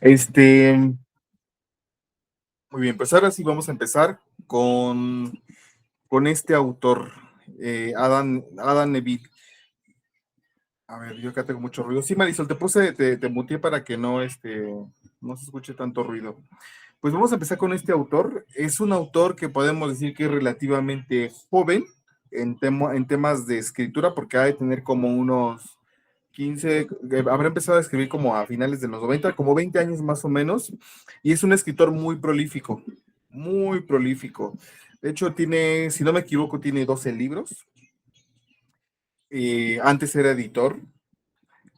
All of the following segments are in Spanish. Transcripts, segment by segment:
Este, Muy bien, pues ahora sí vamos a empezar con este autor, Adam Neville. A ver, yo acá tengo mucho ruido. Sí, Marisol, te muteé para que no se escuche tanto ruido. Pues vamos a empezar con este autor. Es un autor que podemos decir que es relativamente joven en temas de escritura, porque ha de tener como unos 15, habrá empezado a escribir como a finales de los 90, como 20 años más o menos, y es un escritor muy prolífico, muy prolífico. De hecho, tiene, si no me equivoco, tiene 12 libros. Antes era editor.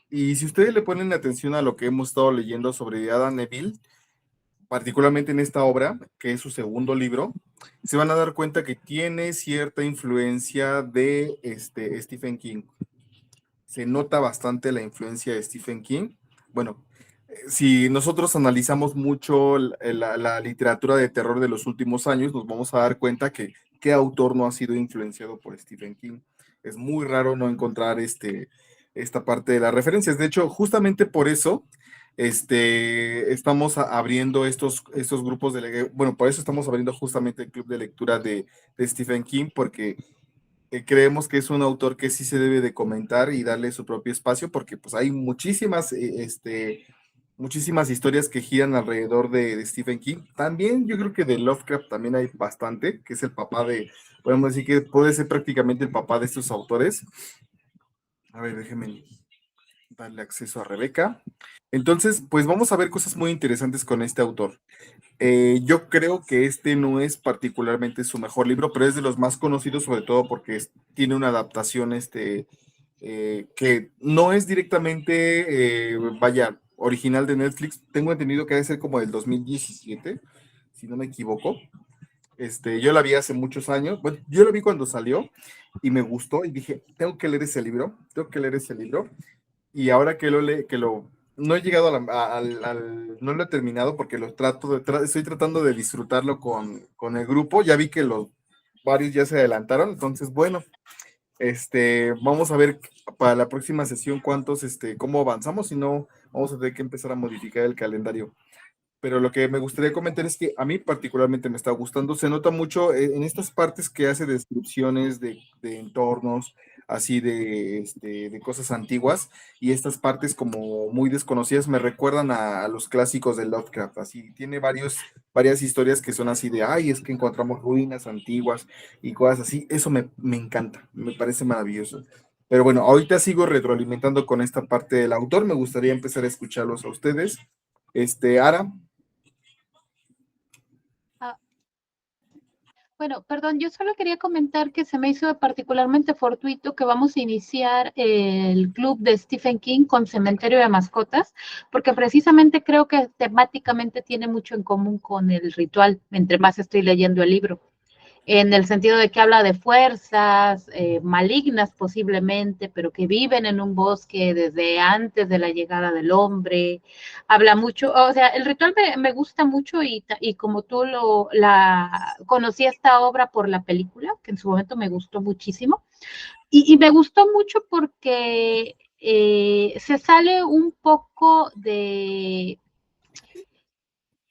Y si ustedes le ponen atención a lo que hemos estado leyendo sobre Adam Neville, particularmente en esta obra, que es su segundo libro, se van a dar cuenta que tiene cierta influencia de Stephen King. Se nota bastante la influencia de Stephen King. Bueno, si nosotros analizamos mucho la literatura de terror de los últimos años, nos vamos a dar cuenta que qué autor no ha sido influenciado por Stephen King. Es muy raro no encontrar esta parte de las referencias. De hecho, justamente por eso estamos abriendo estos grupos bueno, por eso estamos abriendo justamente el club de lectura de Stephen King, porque creemos que es un autor que sí se debe de comentar y darle su propio espacio, porque pues hay muchísimas historias que giran alrededor de Stephen King. También yo creo que de Lovecraft también hay bastante, que es el papá podemos decir que puede ser prácticamente el papá de estos autores. A ver, déjenme darle acceso a Rebeca. Entonces, pues vamos a ver cosas muy interesantes con este autor. Yo creo que este no es particularmente su mejor libro, pero es de los más conocidos, sobre todo porque tiene una adaptación que no es directamente, vaya, original de Netflix. Tengo entendido que debe ser como del 2017, si no me equivoco. Yo la vi hace muchos años. Bueno, yo la vi cuando salió y me gustó y dije, tengo que leer ese libro, tengo que leer ese libro. Y ahora no he llegado no lo he terminado porque estoy tratando de disfrutarlo con el grupo. Ya vi que varios ya se adelantaron, entonces bueno, vamos a ver para la próxima sesión cómo avanzamos, si no, vamos a tener que empezar a modificar el calendario. Pero lo que me gustaría comentar es que a mí particularmente me está gustando. Se nota mucho en estas partes que hace descripciones de entornos, así de cosas antiguas, y estas partes como muy desconocidas me recuerdan a los clásicos de Lovecraft. Así tiene varias historias que son así de, ay, es que encontramos ruinas antiguas y cosas así. Eso me encanta, me parece maravilloso. Pero bueno, ahorita sigo retroalimentando con esta parte del autor. Me gustaría empezar a escucharlos a ustedes. Ara. Ah, bueno, perdón, yo solo quería comentar que se me hizo particularmente fortuito que vamos a iniciar el club de Stephen King con Cementerio de Mascotas, porque precisamente creo que temáticamente tiene mucho en común con el ritual, entre más estoy leyendo el libro, en el sentido de que habla de fuerzas malignas posiblemente, pero que viven en un bosque desde antes de la llegada del hombre. Habla mucho, o sea, el ritual me gusta mucho y como tú conocí esta obra por la película, que en su momento me gustó muchísimo, y me gustó mucho porque se sale un poco de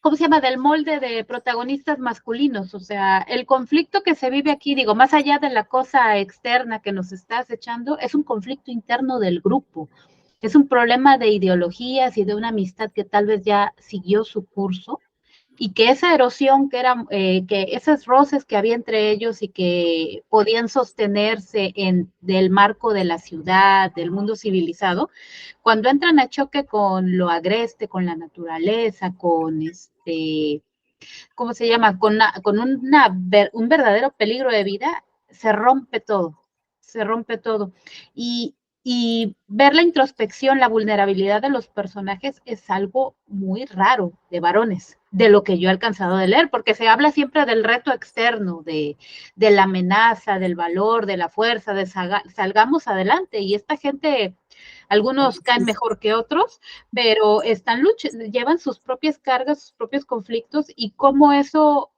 ¿cómo se llama? Del molde de protagonistas masculinos. O sea, el conflicto que se vive aquí, digo, más allá de la cosa externa que nos está acechando, es un conflicto interno del grupo. Es un problema de ideologías y de una amistad que tal vez ya siguió su curso y que esa erosión que esos roces que había entre ellos y que podían sostenerse del marco de la ciudad, del mundo civilizado, cuando entran a choque con lo agreste, con la naturaleza, con ¿cómo se llama? Un verdadero peligro de vida, se rompe todo. Y ver la introspección, la vulnerabilidad de los personajes es algo muy raro de varones, de lo que yo he alcanzado de leer, porque se habla siempre del reto externo, de la amenaza, del valor, de la fuerza, de salgamos adelante. Y esta gente, algunos caen mejor que otros, pero llevan sus propias cargas, sus propios conflictos y cómo eso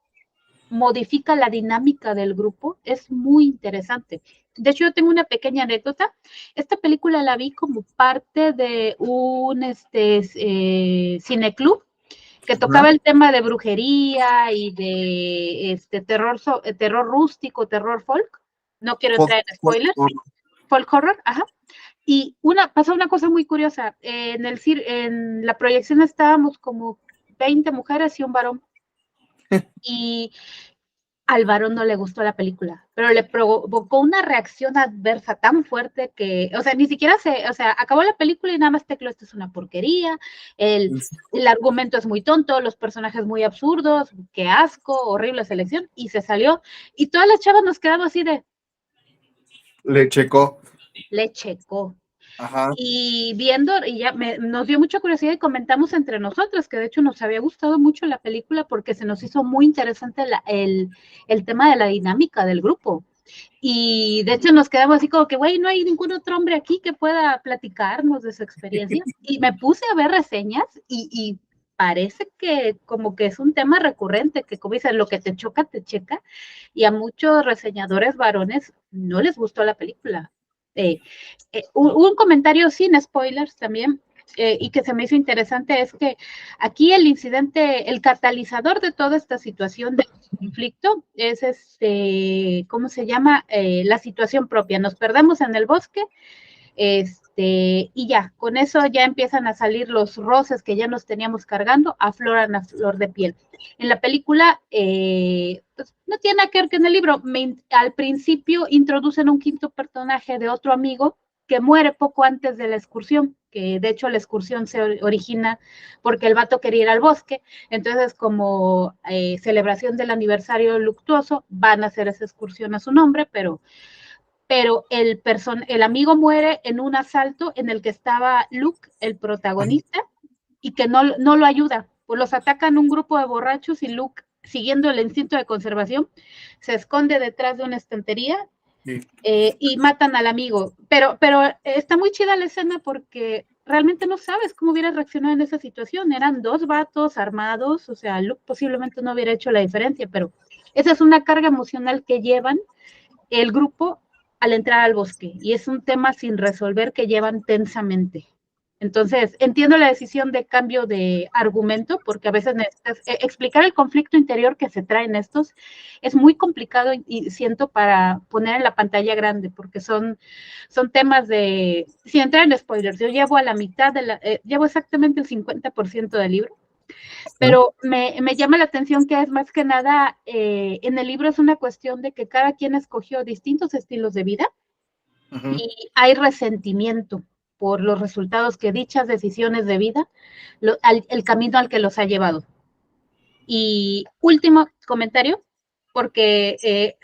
modifica la dinámica del grupo es muy interesante. De hecho, yo tengo una pequeña anécdota. Esta película la vi como parte de un cineclub que tocaba el tema de brujería y de terror rústico, terror folk. No quiero entrar en spoilers. Folk horror, ajá. Y pasó una cosa muy curiosa. En la proyección estábamos como 20 mujeres y un varón. Y al varón no le gustó la película, pero le provocó una reacción adversa tan fuerte que, o sea, ni siquiera acabó la película y nada más tecló, esto es una porquería, el argumento es muy tonto, los personajes muy absurdos, qué asco, horrible selección, y se salió, y todas las chavas nos quedamos así de... Le checó. Ajá. Y viendo, y ya nos dio mucha curiosidad y comentamos entre nosotros que de hecho nos había gustado mucho la película porque se nos hizo muy interesante el tema de la dinámica del grupo. Y de hecho nos quedamos así como que, güey, no hay ningún otro hombre aquí que pueda platicarnos de su experiencia. Y me puse a ver reseñas y parece que como que es un tema recurrente, que como dicen, lo que te choca, te checa. Y a muchos reseñadores varones no les gustó la película. Un comentario sin spoilers también, y que se me hizo interesante, es que aquí el incidente, el catalizador de toda esta situación de conflicto es ¿cómo se llama? La situación propia. Nos perdemos en el bosque, y ya, con eso ya empiezan a salir los roces que ya nos teníamos cargando, afloran a flor de piel. En la película, pues, no tiene nada que ver que en el libro, al principio introducen un quinto personaje de otro amigo que muere poco antes de la excursión, que de hecho la excursión se origina porque el vato quería ir al bosque, entonces como celebración del aniversario luctuoso, van a hacer esa excursión a su nombre, pero el amigo muere en un asalto en el que estaba Luke, el protagonista, y que no lo ayuda. Pues los atacan un grupo de borrachos y Luke, siguiendo el instinto de conservación, se esconde detrás de una estantería y matan al amigo. Pero está muy chida la escena porque realmente no sabes cómo hubiera reaccionado en esa situación. Eran dos vatos armados, o sea, Luke posiblemente no hubiera hecho la diferencia, pero esa es una carga emocional que llevan el grupo al entrar al bosque y es un tema sin resolver que llevan tensamente. Entonces, entiendo la decisión de cambio de argumento porque a veces necesitas explicar el conflicto interior que se traen estos. Es muy complicado y siento para poner en la pantalla grande porque son temas de, sin entrar en spoilers, yo llevo a la mitad, llevo exactamente el 50% del libro. Pero me llama la atención que es más que nada, en el libro es una cuestión de que cada quien escogió distintos estilos de vida y hay resentimiento por los resultados que dichas decisiones de vida, el camino al que los ha llevado. Y último comentario, porque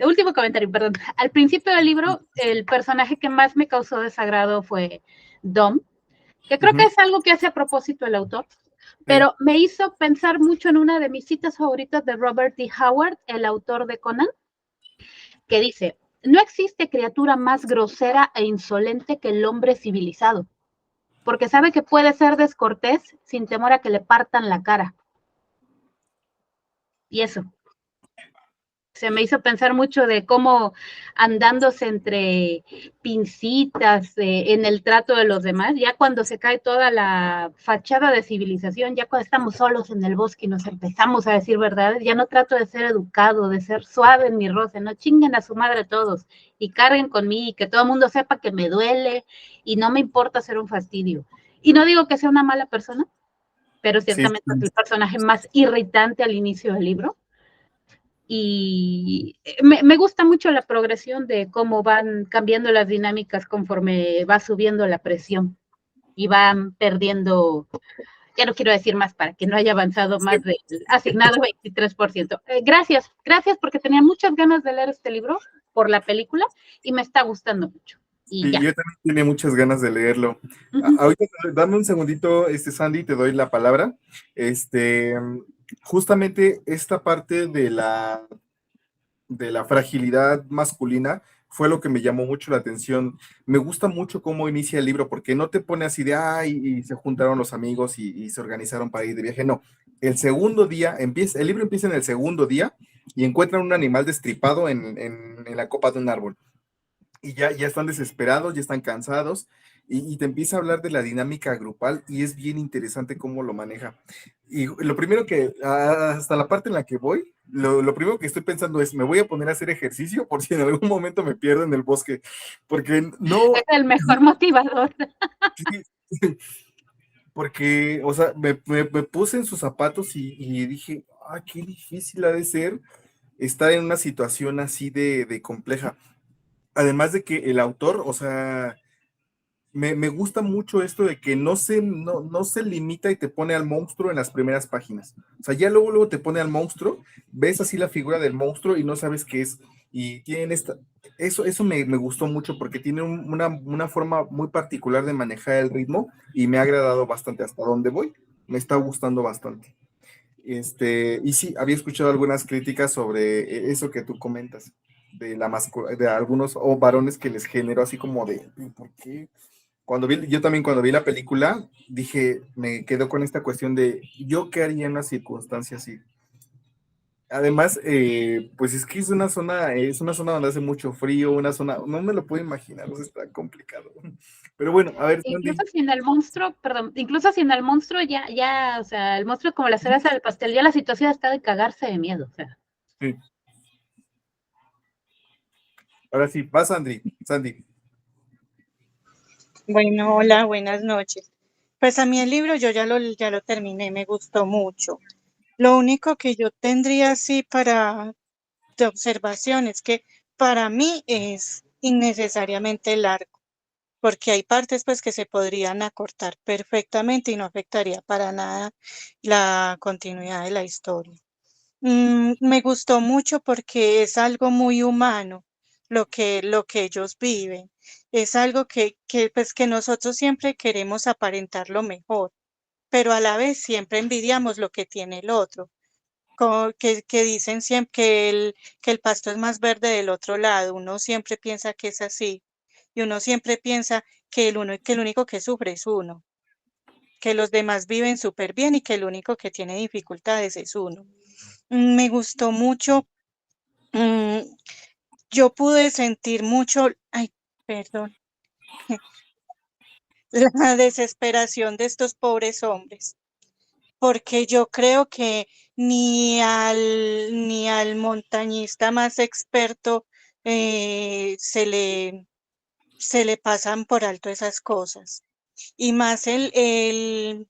último comentario, perdón, al principio del libro, el personaje que más me causó desagrado fue Dom, que creo que es algo que hace a propósito el autor, pero me hizo pensar mucho en una de mis citas favoritas de Robert D. Howard, el autor de Conan, que dice, no existe criatura más grosera e insolente que el hombre civilizado, porque sabe que puede ser descortés sin temor a que le partan la cara. Y eso. Se me hizo pensar mucho de cómo andándose entre pincitas en el trato de los demás, ya cuando se cae toda la fachada de civilización, ya cuando estamos solos en el bosque y nos empezamos a decir verdades, ya no trato de ser educado, de ser suave en mi roce, no chinguen a su madre todos y carguen conmigo y que todo el mundo sepa que me duele y no me importa ser un fastidio. Y no digo que sea una mala persona, pero ciertamente es el personaje más irritante al inicio del libro. Y me gusta mucho la progresión de cómo van cambiando las dinámicas conforme va subiendo la presión y van perdiendo, ya no quiero decir más para que no haya avanzado más del asignado 23%. Gracias porque tenía muchas ganas de leer este libro por la película y me está gustando mucho. Y yo también tenía muchas ganas de leerlo. Ahorita dame un segundito, Sandy, te doy la palabra. Justamente esta parte de la fragilidad masculina fue lo que me llamó mucho la atención. Me gusta mucho cómo inicia el libro, porque no te pone así de, y se juntaron los amigos y se organizaron para ir de viaje. No, el segundo día, el libro empieza en el segundo día y encuentran un animal destripado en la copa de un árbol. Y ya están desesperados, ya están cansados, y te empieza a hablar de la dinámica grupal y es bien interesante cómo lo maneja. Y lo primero que, hasta la parte en la que voy, lo primero que estoy pensando es, me voy a poner a hacer ejercicio por si en algún momento me pierdo en el bosque, porque no, Es el mejor motivador. porque, o sea, me puse en sus zapatos y dije, ah, qué difícil ha de ser estar en una situación así de compleja. Además de que el autor, o sea, me gusta mucho esto de que no se limita y te pone al monstruo en las primeras páginas. O sea, ya luego te pone al monstruo, ves así la figura del monstruo y no sabes qué es. Y tienen eso me gustó mucho porque tiene una forma muy particular de manejar el ritmo y me ha agradado bastante hasta donde voy. Me está gustando bastante. Y sí, había escuchado algunas críticas sobre eso que tú comentas, de algunos o varones que les generó así como de, ¿por qué? Yo también cuando vi la película, dije, me quedo con esta cuestión de, ¿yo qué haría en una circunstancia así? Además, pues es que es una zona donde hace mucho frío, una zona, no me lo puedo imaginar, o sea, está complicado. Pero bueno, a ver, Incluso Sandy. sin el monstruo, perdón, incluso sin el monstruo o sea, el monstruo como la cereza del pastel, ya la situación está de cagarse de miedo, o sea. Sí, ahora sí, va Sandy, Sandy. Bueno, hola, buenas noches. Pues a mí el libro yo ya lo terminé, me gustó mucho. Lo único que yo tendría así de observación es que para mí es innecesariamente largo, porque hay partes pues que se podrían acortar perfectamente y no afectaría para nada la continuidad de la historia. Me gustó mucho porque es algo muy humano lo que ellos viven. Es algo pues, que nosotros siempre queremos aparentar lo mejor, pero a la vez siempre envidiamos lo que tiene el otro. Que dicen siempre que el pasto es más verde del otro lado. Uno siempre piensa que es así. Y uno siempre piensa que el único que sufre es uno, que los demás viven súper bien y que el único que tiene dificultades es uno. Me gustó mucho. mm, yo pude sentir mucho, ay, perdón, la desesperación de estos pobres hombres, porque yo creo que ni al montañista más experto se le pasan por alto esas cosas. Y más el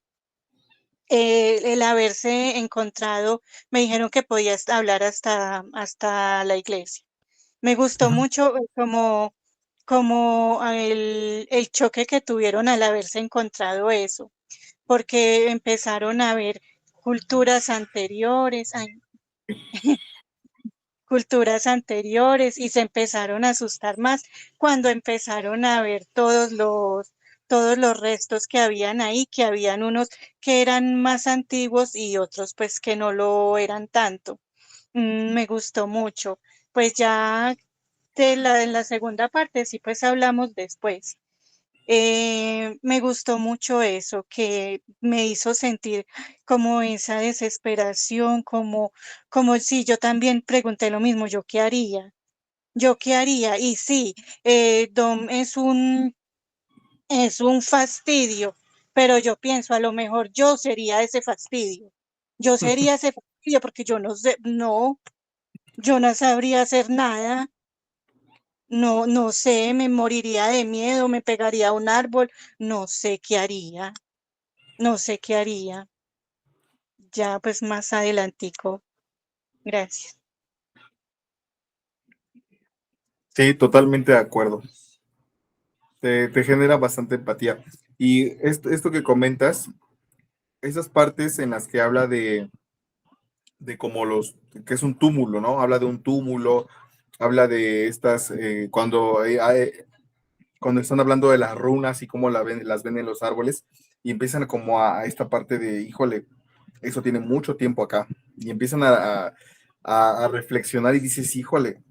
haberse encontrado, me dijeron que podías hablar hasta la iglesia. Me gustó mucho como el choque que tuvieron al haberse encontrado eso, porque empezaron a ver culturas anteriores, culturas anteriores y se empezaron a asustar más cuando empezaron a ver todos los restos que habían ahí, que habían unos que eran más antiguos y otros pues que no lo eran tanto. Me gustó mucho. Pues ya en la segunda parte sí pues hablamos después. Me gustó mucho eso, que me hizo sentir como esa desesperación, como si yo también pregunté lo mismo, ¿yo qué haría? ¿Yo qué haría? Y sí, Dom es un fastidio, pero yo pienso, a lo mejor yo sería ese fastidio. Yo sería ese fastidio porque yo no sé, no, yo no sabría hacer nada. No, no sé, me moriría de miedo, me pegaría a un árbol, no sé qué haría, no sé qué haría. Ya pues más adelantico. Gracias. Sí, totalmente de acuerdo. Te genera bastante empatía. Y esto que comentas, esas partes en las que habla de como que es un túmulo, ¿no? Habla de un túmulo, habla de cuando están hablando de las runas y cómo las ven en los árboles, y empiezan como a esta parte de, híjole, eso tiene mucho tiempo acá, y empiezan a reflexionar y dices, híjole,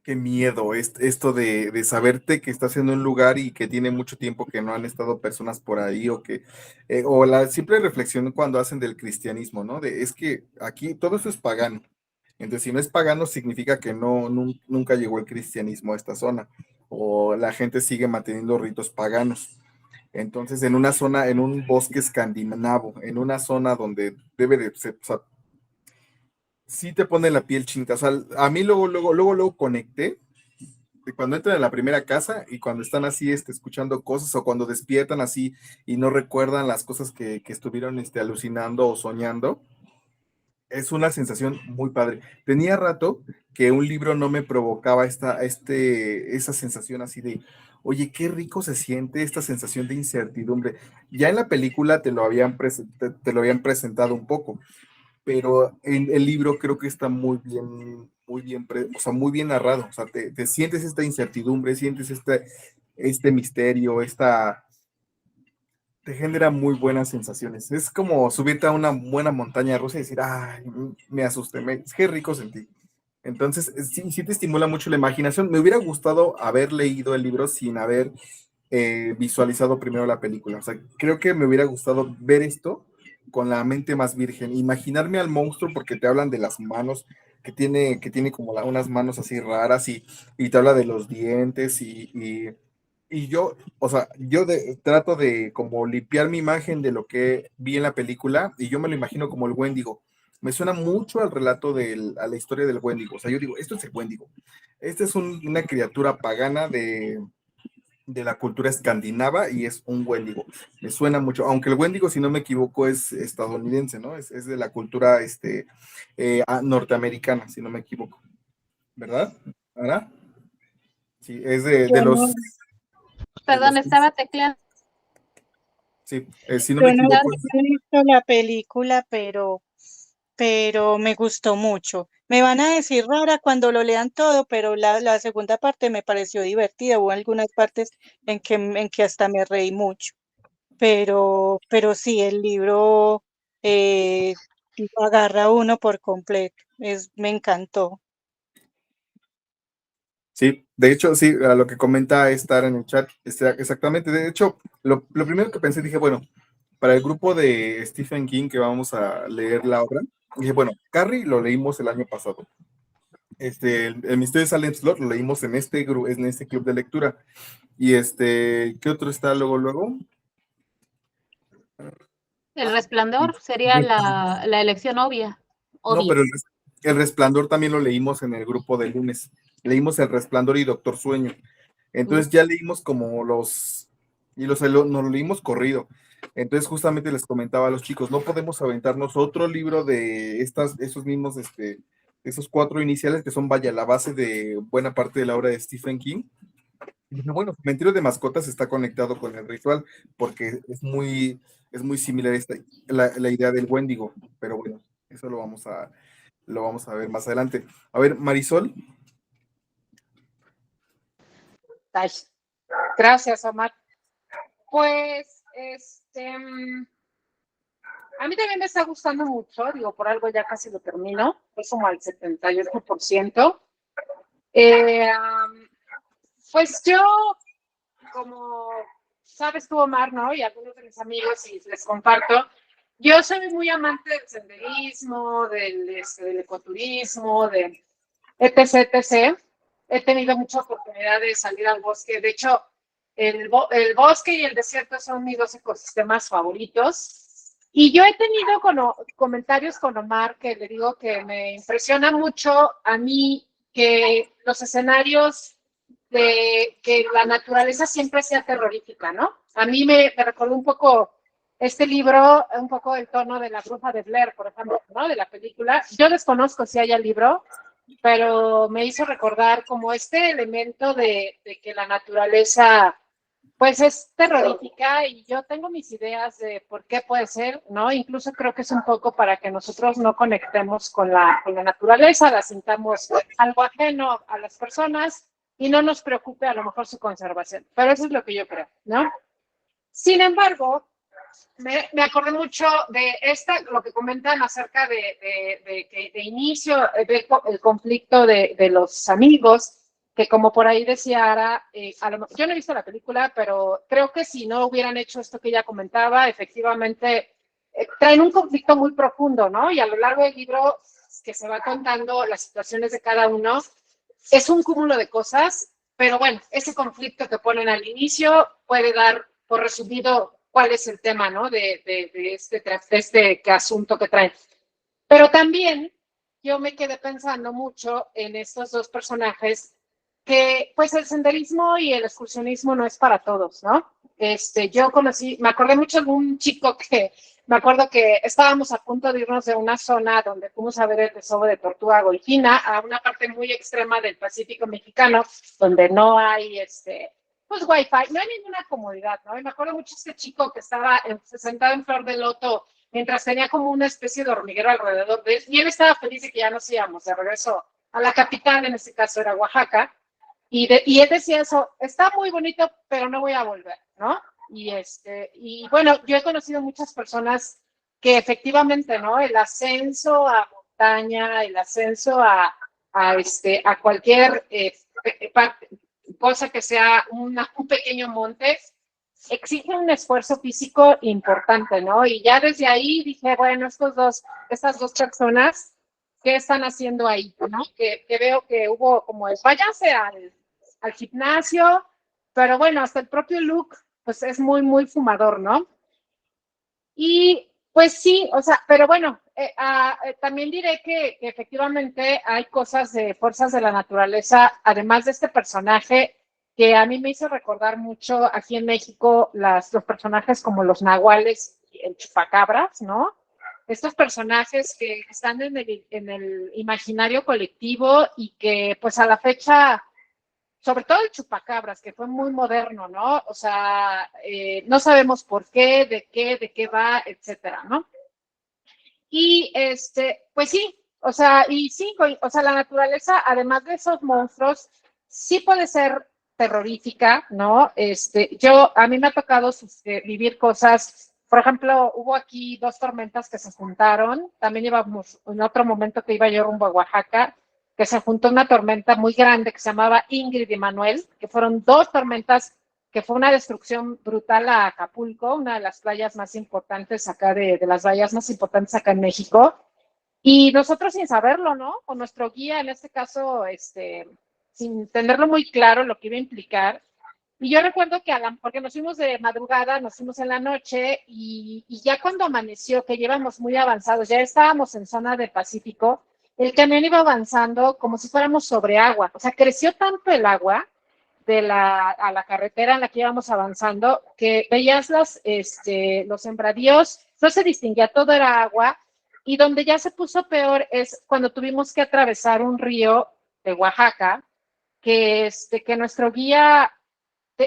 qué miedo esto de saberte que estás en un lugar y que tiene mucho tiempo que no han estado personas por ahí o la simple reflexión cuando hacen del cristianismo, ¿no? Es que aquí todo eso es pagano. Entonces, si no es pagano, significa que nunca llegó el cristianismo a esta zona. o la gente sigue manteniendo ritos paganos. Entonces, en una zona, en un bosque escandinavo, en una zona donde debe de ser, o sea, sí te pone la piel chinita. O sea, a mí luego conecté de cuando entran a la primera casa y cuando están así, escuchando cosas o cuando despiertan así y no recuerdan las cosas que estuvieron, alucinando o soñando. Es una sensación muy padre. Tenía rato que un libro no me provocaba esa sensación así de, oye, qué rico se siente esta sensación de incertidumbre. Ya en la película te lo habían presentado un poco, pero en el libro creo que está muy bien, o sea, muy bien narrado. O sea, te sientes esta incertidumbre, sientes este misterio, te genera muy buenas sensaciones. Es como subirte a una buena montaña rusa y decir, ay, me asusté, qué rico sentí. Entonces, sí, sí te estimula mucho la imaginación. Me hubiera gustado haber leído el libro sin haber visualizado primero la película. O sea, creo que me hubiera gustado ver esto con la mente más virgen, imaginarme al monstruo porque te hablan de las manos, que tiene como unas manos así raras y te habla de los dientes y yo, o sea, trato de como limpiar mi imagen de lo que vi en la película y yo me lo imagino como el Wendigo. Me suena mucho al relato a la historia del Wendigo. O sea, yo digo, esto es el Wendigo. Esta es una criatura pagana de la cultura escandinava y es un Wendigo. Me suena mucho, aunque el Wendigo, si no me equivoco, es estadounidense, ¿no? Es de la cultura norteamericana, si no me equivoco. ¿Verdad? ¿Verdad? Sí, es Yo no, de Perdón, los, estaba tecleando. sí, si no me yo no equivoco, he visto la película, pero me gustó mucho. Me van a decir rara cuando lo lean todo, pero la segunda parte me pareció divertida. Hubo algunas partes en que hasta me reí mucho. Pero sí, el libro eh, lo agarra a uno por completo. Me encantó. sí, de hecho, sí, a lo que comenta estar en el chat, exactamente. De hecho, lo primero que pensé, dije, bueno, para el grupo de Stephen King que vamos a leer la obra, dije, bueno, Carrie lo leímos el año pasado. El Misterio de Salem Slot lo leímos en este club de lectura. Y ¿qué otro está luego? El Resplandor sería la elección obvia. No, Obvia. pero el Resplandor también lo leímos en el grupo de lunes. Leímos El Resplandor y Doctor Sueño. Mm. Entonces ya leímos como nos lo leímos corrido. Entonces justamente les comentaba a los chicos, no podemos aventarnos otro libro de esos mismos, esos cuatro iniciales que son, vaya, la base de buena parte de la obra de Stephen King. Y dije, bueno, Cementerio de Mascotas está conectado con el ritual porque es muy similar la idea del Wendigo, pero bueno, eso lo vamos a ver más adelante. A ver, Marisol. Ay, gracias, Omar. Pues, a mí también me está gustando mucho, digo, por algo ya casi lo termino, es como al 78%. Pues yo, como sabes tú, Omar, ¿no? Y algunos de mis amigos, y les comparto, yo soy muy amante del senderismo, del ecoturismo, de etc, etc. He tenido mucha oportunidad de salir al bosque. De hecho, el bosque y el desierto son mis dos ecosistemas favoritos. Y yo he tenido comentarios con Omar que le digo que me impresiona mucho a mí que los escenarios de que la naturaleza siempre sea terrorífica, ¿no? A mí me recordó un poco este libro, un poco el tono de La Bruja de Blair, por ejemplo, ¿no? De la película. Yo desconozco si haya el libro, pero me hizo recordar como este elemento de que la naturaleza pues es terrorífica y yo tengo mis ideas de por qué puede ser, ¿no? Incluso creo que es un poco para que nosotros no conectemos con la naturaleza, la sintamos algo ajeno a las personas y no nos preocupe a lo mejor su conservación. Pero eso es lo que yo creo, ¿no? Sin embargo, me acordé mucho de lo que comentan acerca de inicio del conflicto de los amigos, que como por ahí decía Ara, yo no he visto la película, pero creo que si no hubieran hecho esto que ella comentaba, efectivamente traen un conflicto muy profundo, ¿no? Y a lo largo del libro que se va contando las situaciones de cada uno, es un cúmulo de cosas, pero bueno, ese conflicto que ponen al inicio puede dar por resumido cuál es el tema, ¿no? De este asunto que traen. Pero también yo me quedé pensando mucho en estos dos personajes que pues el senderismo y el excursionismo no es para todos, ¿no? Yo conocí, me acordé mucho de un chico que, me acuerdo que estábamos a punto de irnos de una zona donde fuimos a ver el desove de tortuga golfina a una parte muy extrema del Pacífico mexicano, donde no hay, pues wifi, no hay ninguna comodidad, ¿no? Y me acuerdo mucho de este chico que estaba sentado en Flor de Loto mientras tenía como una especie de hormiguero alrededor de él, y él estaba feliz de que ya nos íbamos de regreso a la capital, en este caso era Oaxaca, y él decía eso, está muy bonito, pero no voy a volver, ¿no? Y bueno, yo he conocido muchas personas que efectivamente, ¿no? El ascenso a montaña, el ascenso a cualquier cosa que sea un pequeño monte, exige un esfuerzo físico importante, ¿no? Y ya desde ahí dije, bueno, estas dos personas, ¿qué están haciendo ahí? ¿No? Que veo que hubo como es, váyanse al gimnasio, pero bueno, hasta el propio look, pues es muy, muy fumador, ¿no? Y pues sí, o sea, pero bueno, también diré que efectivamente hay cosas de fuerzas de la naturaleza, además de este personaje que a mí me hizo recordar mucho aquí en México los personajes como los nahuales y el chupacabras, ¿no? Estos personajes que están en el imaginario colectivo y que pues a la fecha sobre todo el chupacabras, que fue muy moderno, ¿no? O sea, no sabemos por qué, de qué va, etcétera, ¿no? Y pues sí, o sea, y sí, o sea, la naturaleza, además de esos monstruos, sí puede ser terrorífica, ¿no? A mí me ha tocado vivir cosas, por ejemplo, hubo aquí dos tormentas que se juntaron, también íbamos en otro momento que iba yo rumbo a Oaxaca, que se juntó una tormenta muy grande que se llamaba Ingrid y Manuel, que fueron dos tormentas que fue una destrucción brutal a Acapulco, una de las playas más importantes acá, de las bahías más importantes acá en México. Y nosotros sin saberlo, ¿no? O nuestro guía, en este caso, sin tenerlo muy claro lo que iba a implicar. Y yo recuerdo que, porque nos fuimos de madrugada, nos fuimos en la noche y ya cuando amaneció, que llevamos muy avanzados, ya estábamos en zona del Pacífico, el camión iba avanzando como si fuéramos sobre agua. O sea, creció tanto el agua a la carretera en la que íbamos avanzando, que veías los sembradíos, no se distinguía, todo era agua, y donde ya se puso peor es cuando tuvimos que atravesar un río de Oaxaca, que nuestro guía,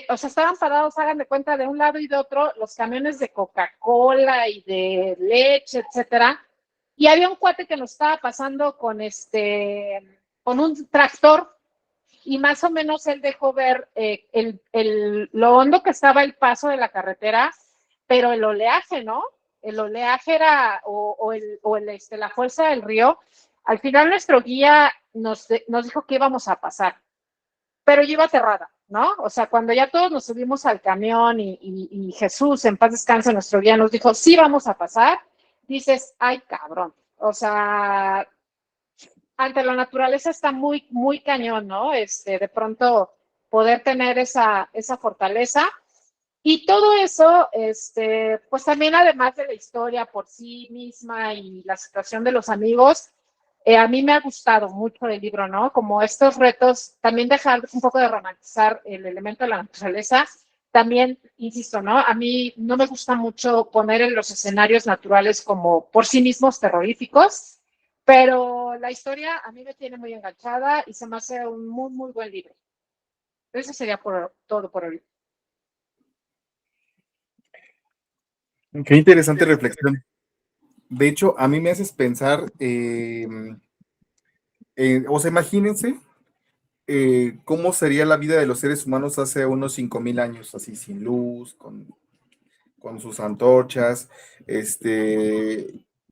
o sea, estaban parados, hagan de cuenta, de un lado y de otro, los camiones de Coca-Cola y de leche, etcétera, y había un cuate que nos estaba pasando con un tractor, y más o menos él dejó ver lo hondo que estaba el paso de la carretera, pero el oleaje, ¿no? El oleaje era, la fuerza del río. Al final nuestro guía nos dijo que íbamos a pasar, pero yo iba aterrada, ¿no? O sea, cuando ya todos nos subimos al camión y Jesús, en paz descanse, nuestro guía nos dijo, sí vamos a pasar, dices, ay, cabrón. O sea, ante la naturaleza está muy, muy cañón, ¿no? De pronto poder tener esa fortaleza. Y todo eso, pues también además de la historia por sí misma y la situación de los amigos, a mí me ha gustado mucho el libro, ¿no? Como estos retos, también dejar un poco de romantizar el elemento de la naturaleza. También, insisto, ¿no? A mí no me gusta mucho poner en los escenarios naturales como por sí mismos terroríficos, pero la historia a mí me tiene muy enganchada y se me hace un muy, muy buen libro. Eso sería todo por hoy. Qué interesante reflexión. De hecho, a mí me haces pensar, o sea, imagínense cómo sería la vida de los seres humanos hace unos 5,000 años, así sin luz, con sus antorchas,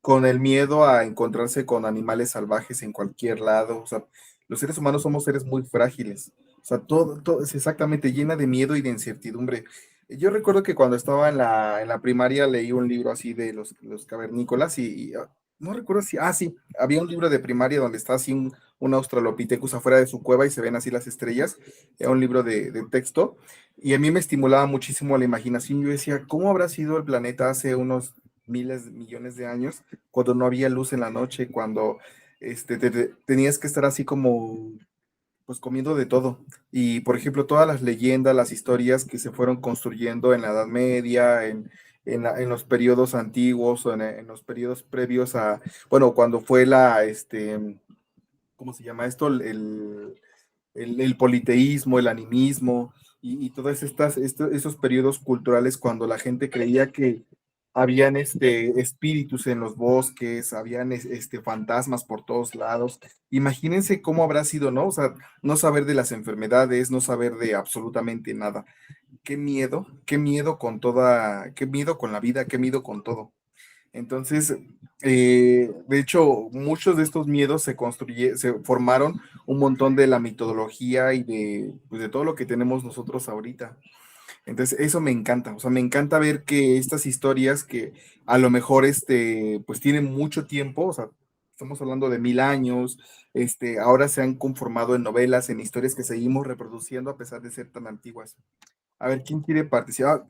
con el miedo a encontrarse con animales salvajes en cualquier lado. O sea, los seres humanos somos seres muy frágiles. O sea, todo es exactamente llena de miedo y de incertidumbre. Yo recuerdo que cuando estaba en la primaria leí un libro así de los cavernícolas y no recuerdo si, sí, había un libro de primaria donde está así un Australopithecus afuera de su cueva y se ven así las estrellas, era un libro de texto, y a mí me estimulaba muchísimo la imaginación. Yo decía, ¿cómo habrá sido el planeta hace unos miles, millones de años, cuando no había luz en la noche, cuando tenías que estar así como pues comiendo de todo? Y por ejemplo, todas las leyendas, las historias que se fueron construyendo en la Edad Media, en los periodos antiguos o en los periodos previos a, bueno, cuando fue ¿cómo se llama esto? El politeísmo, el animismo y todas esos periodos culturales cuando la gente creía que habían espíritus en los bosques, habían fantasmas por todos lados. Imagínense cómo habrá sido, ¿no? O sea, no saber de las enfermedades, no saber de absolutamente nada. Qué miedo con toda, qué miedo con la vida, qué miedo con todo. Entonces, de hecho, muchos de estos miedos se formaron un montón de la mitología y pues, de todo lo que tenemos nosotros ahorita. Entonces, eso me encanta, o sea, me encanta ver que estas historias que a lo mejor, pues tienen mucho tiempo, o sea, estamos hablando de 1000 años, ahora se han conformado en novelas, en historias que seguimos reproduciendo a pesar de ser tan antiguas. A ver, ¿quién quiere participar?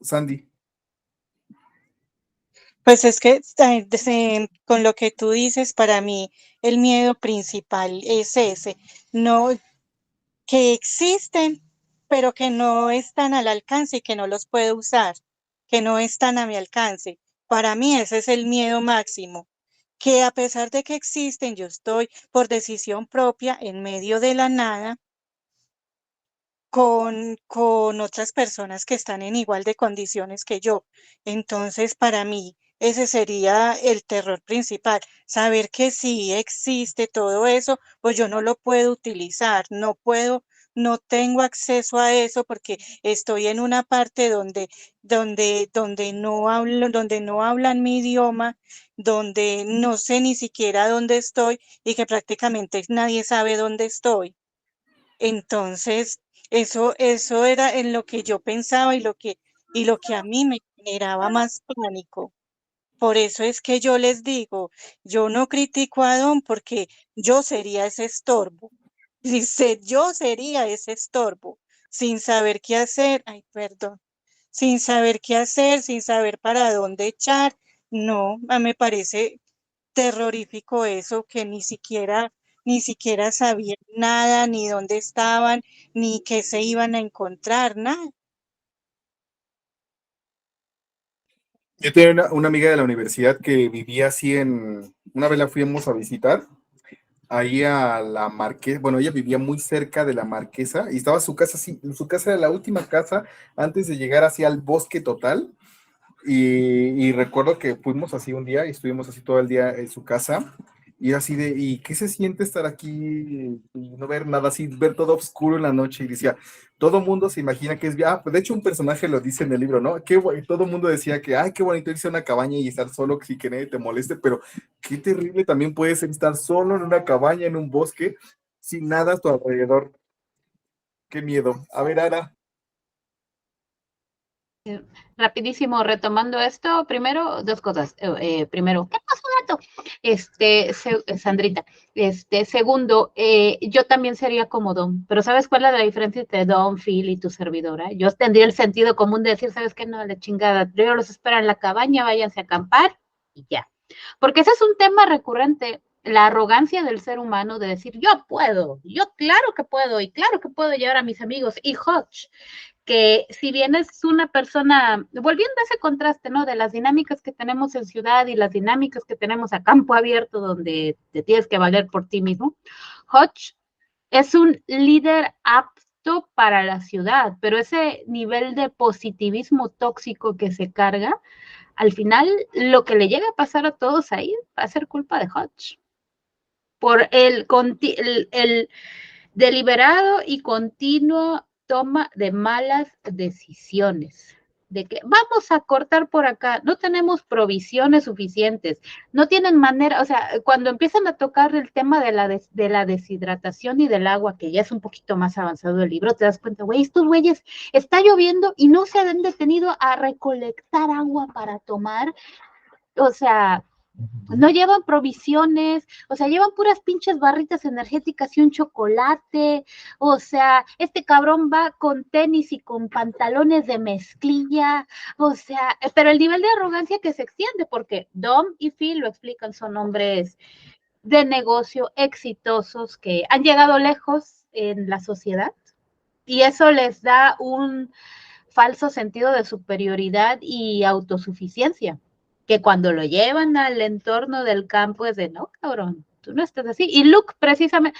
Sandy. Pues es que con lo que tú dices, para mí el miedo principal es ese, no que existen, pero que no están al alcance y que no los puedo usar, que no están a mi alcance. Para mí ese es el miedo máximo, que a pesar de que existen, yo estoy por decisión propia en medio de la nada con otras personas que están en igual de condiciones que yo. Entonces, para mí, ese sería el terror principal, saber que si existe todo eso, pues yo no lo puedo utilizar, no puedo, no tengo acceso a eso porque estoy en una parte donde no hablan mi idioma, donde no sé ni siquiera dónde estoy y que prácticamente nadie sabe dónde estoy. Entonces, eso era en lo que yo pensaba y lo que a mí me generaba más pánico. Por eso es que yo les digo, yo no critico a Don porque yo sería ese estorbo. Dice, yo sería ese estorbo, sin saber qué hacer, ay, perdón, sin saber qué hacer, sin saber para dónde echar. No, me parece terrorífico eso, que ni siquiera sabían nada, ni dónde estaban, ni qué se iban a encontrar, nada. Yo tenía una amiga de la universidad que vivía así una vez la fuimos a visitar, ahí a la Marquesa, bueno, ella vivía muy cerca de la Marquesa y estaba su casa así, su casa era la última casa antes de llegar así al bosque total. Y recuerdo que fuimos así un día y estuvimos así todo el día en su casa. Y así ¿y qué se siente estar aquí y no ver nada así, ver todo oscuro en la noche? Y decía, todo mundo se imagina que pues de hecho un personaje lo dice en el libro, ¿no? Todo el mundo decía que, ay, qué bonito irse a una cabaña y estar solo, sin que nadie te moleste, pero qué terrible también puede ser estar solo en una cabaña, en un bosque, sin nada a tu alrededor. Qué miedo. A ver, Ara. Rapidísimo, retomando esto, primero, dos cosas. Primero, ¿qué pasó, gato? Sandrita. Segundo, yo también sería como Don, pero ¿sabes cuál es la diferencia entre Don, Phil y tu servidora? Yo tendría el sentido común de decir, ¿sabes qué? No, la chingada, yo los espero en la cabaña, váyanse a acampar y ya. Porque ese es un tema recurrente, la arrogancia del ser humano de decir, yo puedo, yo claro que puedo, y claro que puedo llevar a mis amigos, y Hodge, que si bien es una persona, volviendo a ese contraste, ¿no? De las dinámicas que tenemos en ciudad y las dinámicas que tenemos a campo abierto, donde te tienes que valer por ti mismo, Hodge es un líder apto para la ciudad, pero ese nivel de positivismo tóxico que se carga, al final lo que le llega a pasar a todos ahí va a ser culpa de Hodge. Por el deliberado y continuo toma de malas decisiones. De que vamos a cortar por acá, no tenemos provisiones suficientes, no tienen manera, o sea, cuando empiezan a tocar el tema de la deshidratación y del agua, que ya es un poquito más avanzado el libro, te das cuenta, güey, estos güeyes, está lloviendo y no se han detenido a recolectar agua para tomar, o sea, No llevan provisiones, o sea, llevan puras pinches barritas energéticas y un chocolate, o sea, este cabrón va con tenis y con pantalones de mezclilla, o sea, pero el nivel de arrogancia que se extiende, porque Dom y Phil lo explican, son hombres de negocio exitosos que han llegado lejos en la sociedad y eso les da un falso sentido de superioridad y autosuficiencia, que cuando lo llevan al entorno del campo es de, no, cabrón, tú no estás así. Y Luke, precisamente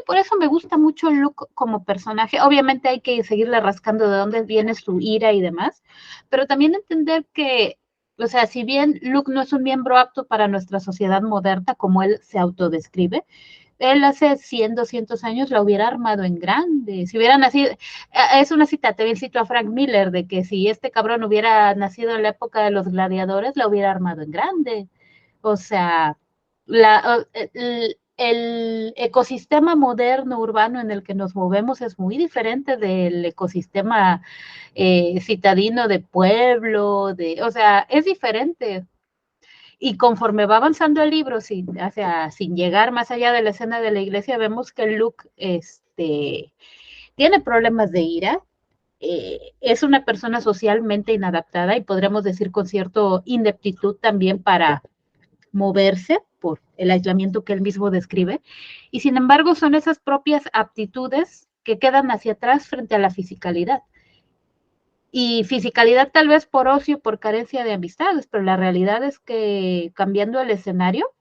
por eso me gusta mucho Luke como personaje. Obviamente hay que seguirle rascando de dónde viene su ira y demás, pero también entender que, o sea, si bien Luke no es un miembro apto para nuestra sociedad moderna, como él se autodescribe, él hace 100, 200 años la hubiera armado en grande. Si hubiera nacido, es una cita, también cito a Frank Miller, de que si este cabrón hubiera nacido en la época de los gladiadores, la hubiera armado en grande. O sea, el ecosistema moderno urbano en el que nos movemos es muy diferente del ecosistema citadino de pueblo, o sea, es diferente. Y conforme va avanzando el libro, o sea, sin llegar más allá de la escena de la iglesia, vemos que Luke tiene problemas de ira, es una persona socialmente inadaptada y podríamos decir con cierta ineptitud también para moverse por el aislamiento que él mismo describe. Y sin embargo, son esas propias aptitudes que quedan hacia atrás frente a la fisicalidad. Y fisicalidad tal vez por ocio, por carencia de amistades, pero la realidad es que cambiando el escenario,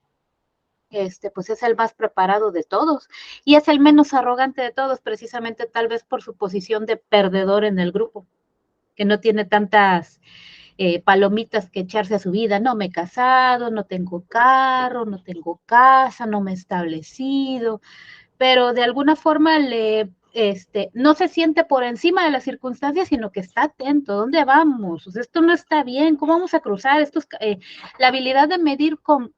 pues es el más preparado de todos y es el menos arrogante de todos, precisamente tal vez por su posición de perdedor en el grupo, que no tiene tantas palomitas que echarse a su vida. No me he casado, no tengo carro, no tengo casa, no me he establecido, pero de alguna forma no se siente por encima de las circunstancias, sino que está atento. ¿Dónde vamos? O sea, esto no está bien. ¿Cómo vamos a cruzar? La habilidad de medir con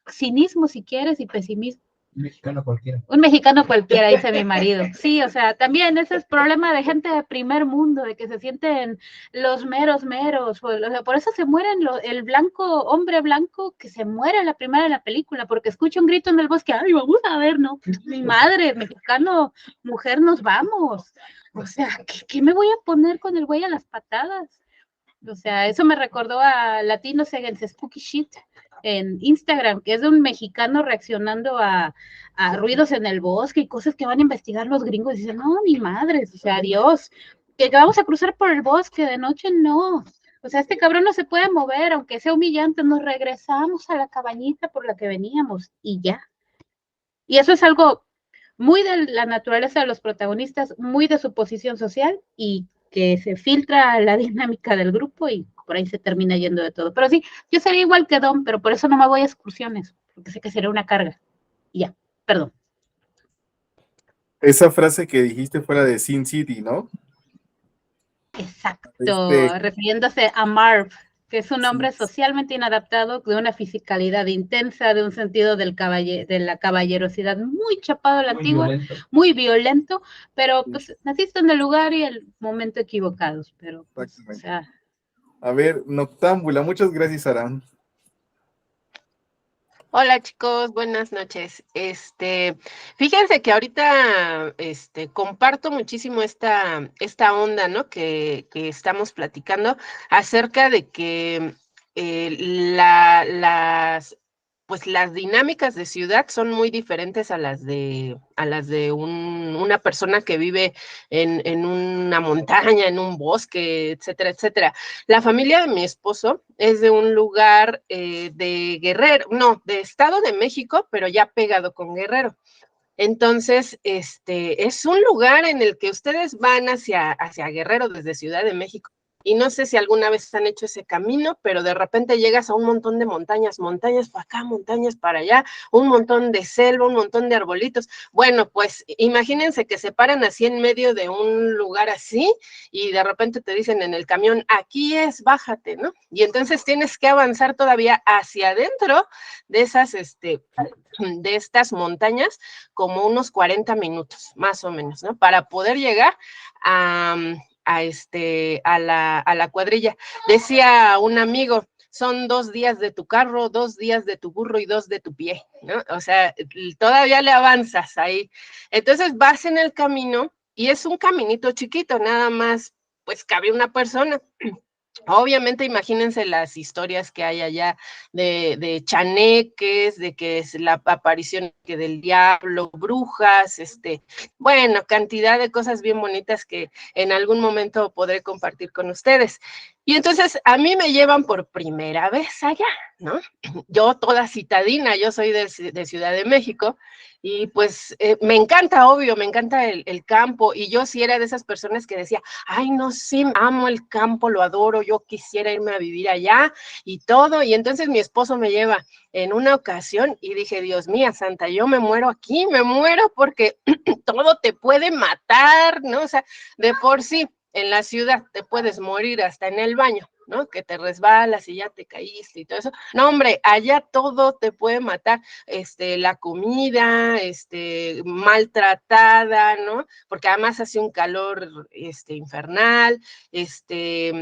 cinismo, si quieres, y pesimismo. Un mexicano cualquiera. Un mexicano cualquiera, dice mi marido. Sí, o sea, también ese es problema de gente de primer mundo, de que se sienten los meros meros. O sea, por eso se mueren el hombre blanco que se muere en la primera de la película, porque escucha un grito en el bosque, ay, vamos a ver, ¿no? Mi madre, mexicano, mujer, nos vamos. O sea, ¿qué me voy a poner con el güey a las patadas? O sea, eso me recordó a Latinos Against Spooky Shit en Instagram, que es de un mexicano reaccionando a ruidos en el bosque y cosas que van a investigar los gringos. Y dicen, no, ni madres, o sea, Dios, que vamos a cruzar por el bosque de noche, no. O sea, este cabrón no se puede mover, aunque sea humillante, nos regresamos a la cabañita por la que veníamos y ya. Y eso es algo muy de la naturaleza de los protagonistas, muy de su posición social y que se filtra la dinámica del grupo y por ahí se termina yendo de todo. Pero sí, yo sería igual que Dom, pero por eso no me voy a excursiones, porque sé que sería una carga. Y ya, perdón. Esa frase que dijiste fue la de Sin City, ¿no? Exacto, refiriéndose a Marv, que es un hombre socialmente inadaptado, de una fisicalidad intensa, de un sentido de la caballerosidad muy chapado a la antigua, muy violento, pero pues naciste en el lugar y el momento equivocados, pero pues, o sea. A ver, Noctámbula, muchas gracias, Aram. Hola chicos, buenas noches. Fíjense que ahorita comparto muchísimo esta onda, ¿no? Que estamos platicando acerca de que las dinámicas de ciudad son muy diferentes a las de una persona que vive en una montaña, en un bosque, etcétera, etcétera. La familia de mi esposo es de un lugar de Guerrero, no, de Estado de México, pero ya pegado con Guerrero. Entonces, es un lugar en el que ustedes van hacia Guerrero desde Ciudad de México. Y no sé si alguna vez han hecho ese camino, pero de repente llegas a un montón de montañas para acá, montañas para allá, un montón de selva, un montón de arbolitos. Bueno, pues imagínense que se paran así en medio de un lugar así y de repente te dicen en el camión, aquí es, bájate, ¿no? Y entonces tienes que avanzar todavía hacia adentro de esas, de estas montañas, como unos 40 minutos, más o menos, ¿no? Para poder llegar a la cuadrilla. Decía un amigo, son 2 días de tu carro, 2 días de tu burro y 2 de tu pie, ¿no? O sea, todavía le avanzas ahí. Entonces vas en el camino y es un caminito chiquito, nada más, pues cabe una persona. Obviamente, imagínense las historias que hay allá de chaneques, de que es la aparición del diablo, brujas, bueno, cantidad de cosas bien bonitas que en algún momento podré compartir con ustedes. Y entonces a mí me llevan por primera vez allá, ¿no? Yo toda citadina, yo soy de Ciudad de México, y pues me encanta, obvio, me encanta el campo, y yo sí era de esas personas que decía, ay, no, sí, amo el campo, lo adoro, yo quisiera irme a vivir allá y todo, y entonces mi esposo me lleva en una ocasión y dije, Dios mío, santa, yo me muero aquí, me muero porque todo te puede matar, ¿no? O sea, de por sí, en la ciudad te puedes morir hasta en el baño, ¿no? Que te resbalas y ya te caíste y todo eso. No, hombre, allá todo te puede matar, la comida, maltratada, ¿no? Porque además hace un calor, infernal,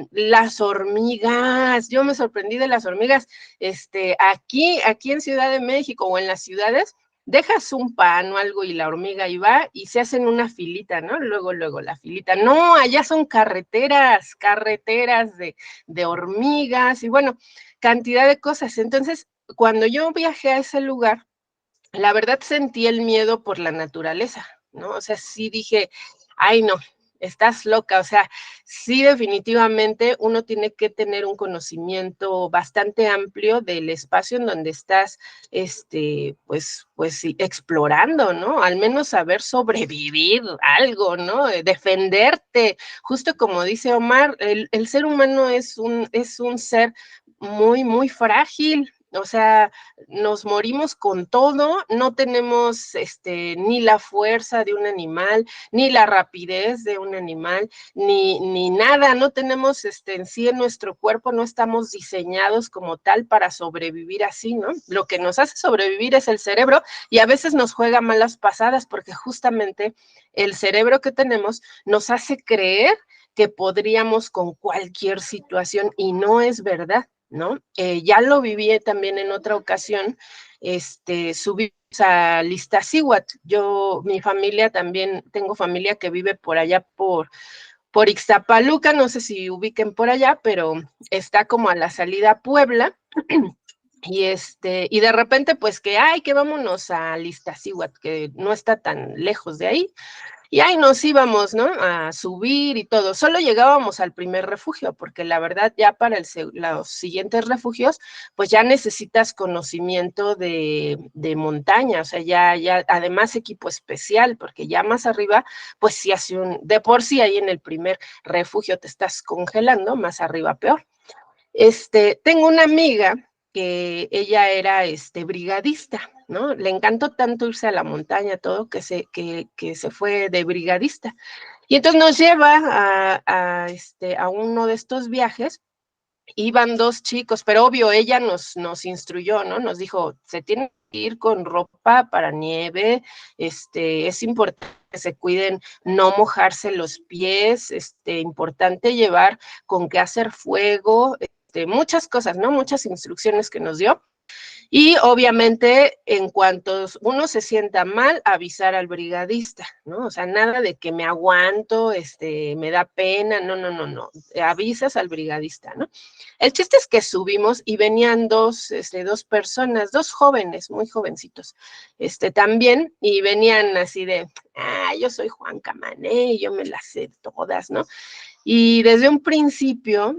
las hormigas, yo me sorprendí de las hormigas, aquí en Ciudad de México o en las ciudades, dejas un pan o algo y la hormiga ahí va y se hacen una filita, ¿no? Luego la filita. No, allá son carreteras de hormigas y bueno, cantidad de cosas. Entonces, cuando yo viajé a ese lugar, la verdad sentí el miedo por la naturaleza, ¿no? O sea, sí dije, ay, no, estás loca. O sea, sí, definitivamente uno tiene que tener un conocimiento bastante amplio del espacio en donde estás, pues sí, explorando, ¿no? Al menos saber sobrevivir algo, ¿no? Defenderte. Justo como dice Omar, el ser humano es un ser muy, muy frágil. O sea, nos morimos con todo, no tenemos ni la fuerza de un animal, ni la rapidez de un animal, ni nada, no tenemos en sí en nuestro cuerpo, no estamos diseñados como tal para sobrevivir así, ¿no? Lo que nos hace sobrevivir es el cerebro y a veces nos juega malas pasadas porque justamente el cerebro que tenemos nos hace creer que podríamos con cualquier situación y no es verdad, ¿no? Ya lo viví también en otra ocasión, subimos a Iztaccíhuatl. Mi familia también, tengo familia que vive por allá por Ixtapaluca, no sé si ubiquen por allá, pero está como a la salida a Puebla. Y de repente, pues que vámonos a Iztaccíhuatl, que no está tan lejos de ahí. Y ahí nos íbamos, ¿no? A subir y todo. Solo llegábamos al primer refugio, porque la verdad ya para los siguientes refugios, pues ya necesitas conocimiento de montaña, o sea, ya, además equipo especial, porque ya más arriba, pues sí hace de por sí ahí en el primer refugio te estás congelando, más arriba peor. Tengo una amiga que ella era brigadista, ¿no? Le encantó tanto irse a la montaña, todo, que se fue de brigadista. Y entonces nos lleva a uno de estos viajes. Iban 2 chicos, pero obvio, ella nos instruyó, ¿no? Nos dijo, se tienen que ir con ropa para nieve, es importante que se cuiden, no mojarse los pies, importante llevar con qué hacer fuego, muchas cosas, ¿no? Muchas instrucciones que nos dio. Y obviamente, en cuanto uno se sienta mal, avisar al brigadista, ¿no? O sea, nada de que me aguanto, me da pena, no. Avisas al brigadista, ¿no? El chiste es que subimos y venían dos personas, 2 jóvenes, muy jovencitos, también, y venían así de, yo soy Juan Camané, yo me las sé todas, ¿no? Y desde un principio,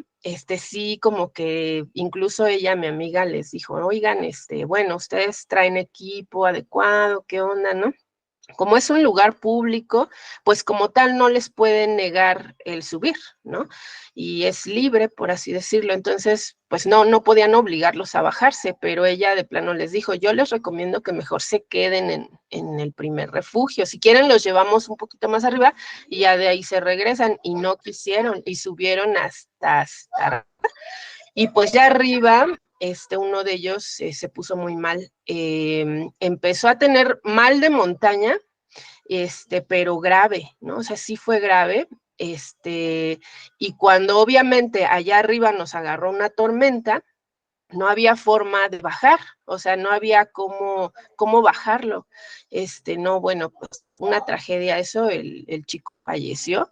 sí, como que incluso ella, mi amiga, les dijo, oigan, bueno, ustedes traen equipo adecuado, ¿qué onda, no? Como es un lugar público, pues como tal no les pueden negar el subir, ¿no? Y es libre, por así decirlo. Entonces, pues no podían obligarlos a bajarse, pero ella de plano les dijo, yo les recomiendo que mejor se queden en el primer refugio. Si quieren, los llevamos un poquito más arriba y ya de ahí se regresan. Y no quisieron y subieron hasta y pues ya arriba, uno de ellos se puso muy mal. Empezó a tener mal de montaña, pero grave, ¿no? O sea, sí fue grave. Y cuando obviamente allá arriba nos agarró una tormenta, no había forma de bajar, o sea, no había cómo bajarlo. No, bueno, pues una tragedia eso, el chico falleció,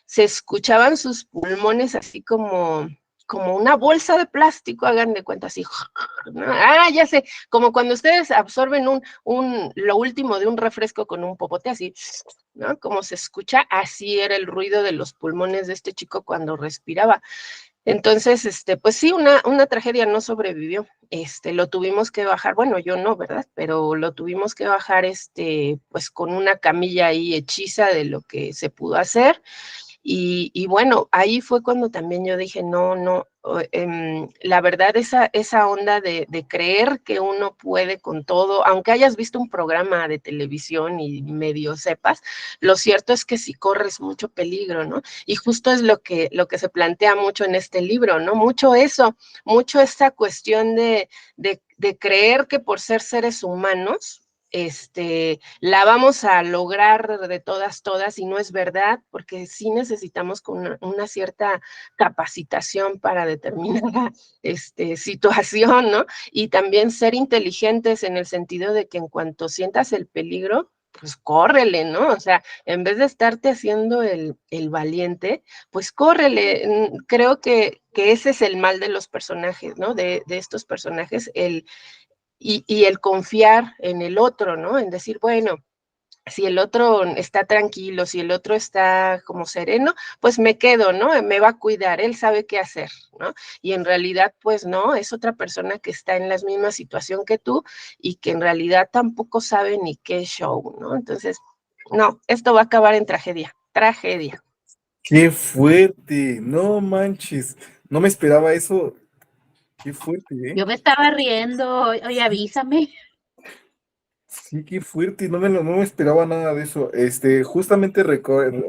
se escuchaban sus pulmones así como una bolsa de plástico, hagan de cuenta así, ¿no? Ya sé, como cuando ustedes absorben lo último de un refresco con un popote así, ¿no? Como se escucha, así era el ruido de los pulmones de este chico cuando respiraba. Entonces, pues sí, una tragedia, no sobrevivió. Lo tuvimos que bajar, bueno, yo no, ¿verdad? Pero lo tuvimos que bajar, pues con una camilla ahí hechiza de lo que se pudo hacer. Y bueno, ahí fue cuando también yo dije, no, la verdad esa onda de creer que uno puede con todo, aunque hayas visto un programa de televisión y medio sepas, lo cierto es que sí corres mucho peligro, ¿no? Y justo es lo que se plantea mucho en este libro, ¿no? Mucho eso, mucho esta cuestión de creer que por ser seres humanos, la vamos a lograr de todas, y no es verdad, porque sí necesitamos con una cierta capacitación para determinada situación, ¿no? Y también ser inteligentes en el sentido de que en cuanto sientas el peligro, pues córrele, ¿no? O sea, en vez de estarte haciendo el valiente, pues córrele. Creo que ese es el mal de los personajes, ¿no? De estos personajes, y el confiar en el otro, ¿no? En decir, bueno, si el otro está tranquilo, si el otro está como sereno, pues me quedo, ¿no? Me va a cuidar, él sabe qué hacer, ¿no? Y en realidad, pues no, es otra persona que está en la misma situación que tú y que en realidad tampoco sabe ni qué show, ¿no? Entonces, no, esto va a acabar en tragedia. Qué fuerte, no manches, no me esperaba eso. Qué fuerte, ¿eh? Yo me estaba riendo, oye, avísame. Sí, qué fuerte, no me esperaba nada de eso. Justamente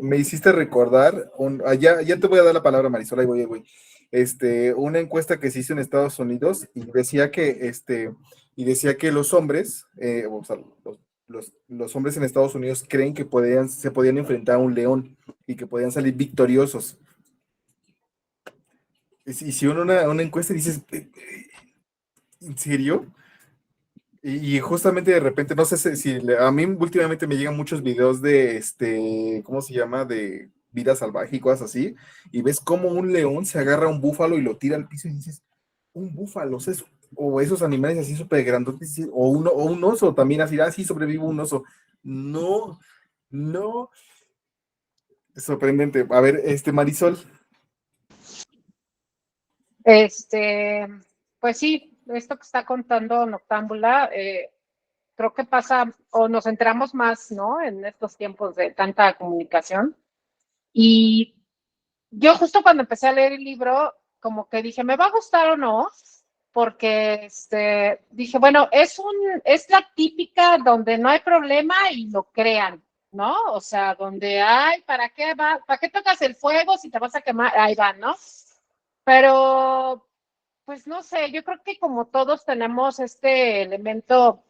me hiciste recordar, ya te voy a dar la palabra, Marisol, ahí voy. Una encuesta que se hizo en Estados Unidos y decía que los hombres, o sea, los hombres en Estados Unidos creen que se podían enfrentar a un león y que podían salir victoriosos. Hicieron una encuesta y dices, ¿en serio? Y justamente de repente, no sé a mí últimamente me llegan muchos videos de ¿cómo se llama? De vida salvaje y cosas así, y ves cómo un león se agarra a un búfalo y lo tira al piso y dices, un búfalo, o esos animales así súper grandotes, o un oso también así, sí sobrevivo un oso. No, no, es sorprendente. A ver, Marisol. Pues sí, esto que está contando Noctámbula, creo que pasa, o nos enteramos más, ¿no? En estos tiempos de tanta comunicación. Y yo justo cuando empecé a leer el libro, como que dije, ¿me va a gustar o no? Porque dije, bueno, es la típica donde no hay problema y lo crean, ¿no? O sea, donde hay, ¿para qué tocas el fuego si te vas a quemar? Ahí va, ¿no? Pero, pues no sé, yo creo que como todos tenemos este elemento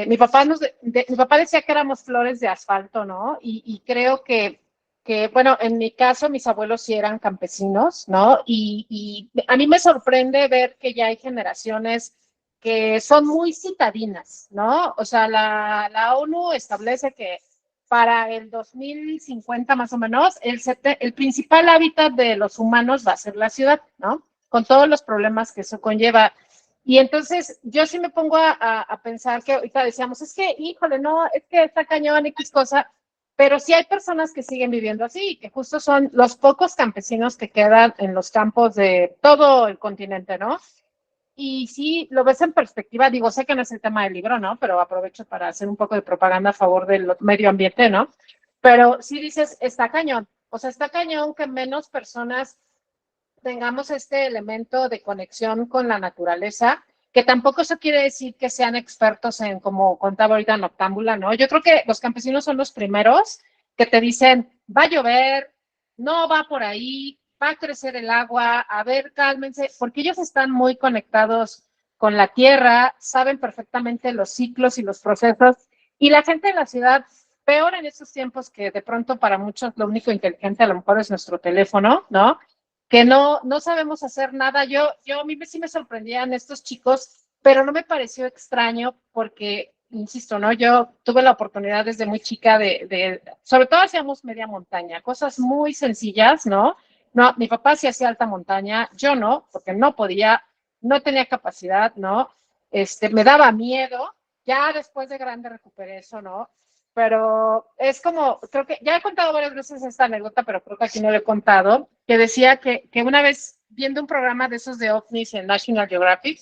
mi papá mi papá decía que éramos flores de asfalto, ¿no? Y creo bueno, en mi caso, mis abuelos sí eran campesinos, ¿no? Y a mí me sorprende ver que ya hay generaciones que son muy citadinas, ¿no? O sea, la ONU establece que para el 2050 más o menos, el principal hábitat de los humanos va a ser la ciudad, ¿no? Con todos los problemas que eso conlleva. Y entonces yo sí me pongo a pensar que ahorita decíamos, es que, híjole, no, es que está cañón X cosa, pero sí hay personas que siguen viviendo así, que justo son los pocos campesinos que quedan en los campos de todo el continente, ¿no? Y sí, lo ves en perspectiva, digo, sé que no es el tema del libro, ¿no? Pero aprovecho para hacer un poco de propaganda a favor del medio ambiente, ¿no? Pero sí dices, está cañón, o sea, está cañón que menos personas tengamos este elemento de conexión con la naturaleza, que tampoco eso quiere decir que sean expertos en, como contaba ahorita Noctámbula, ¿no? Yo creo que los campesinos son los primeros que te dicen, va a llover, no va por ahí, va a crecer el agua, a ver, cálmense, porque ellos están muy conectados con la tierra, saben perfectamente los ciclos y los procesos, y la gente en la ciudad, peor en estos tiempos que de pronto para muchos lo único inteligente a lo mejor es nuestro teléfono, ¿no? que no sabemos hacer nada. A mí sí me sorprendían estos chicos, pero no me pareció extraño porque, insisto, ¿no? Yo tuve la oportunidad desde muy chica sobre todo hacíamos media montaña, cosas muy sencillas, ¿no? No, mi papá sí hacía alta montaña, yo no, porque no podía, no tenía capacidad, ¿no? Me daba miedo, ya después de grande recuperé eso, ¿no? Pero es como, creo que ya he contado varias veces esta anécdota, pero creo que aquí no lo he contado, que decía que una vez viendo un programa de esos de ovnis en National Geographic,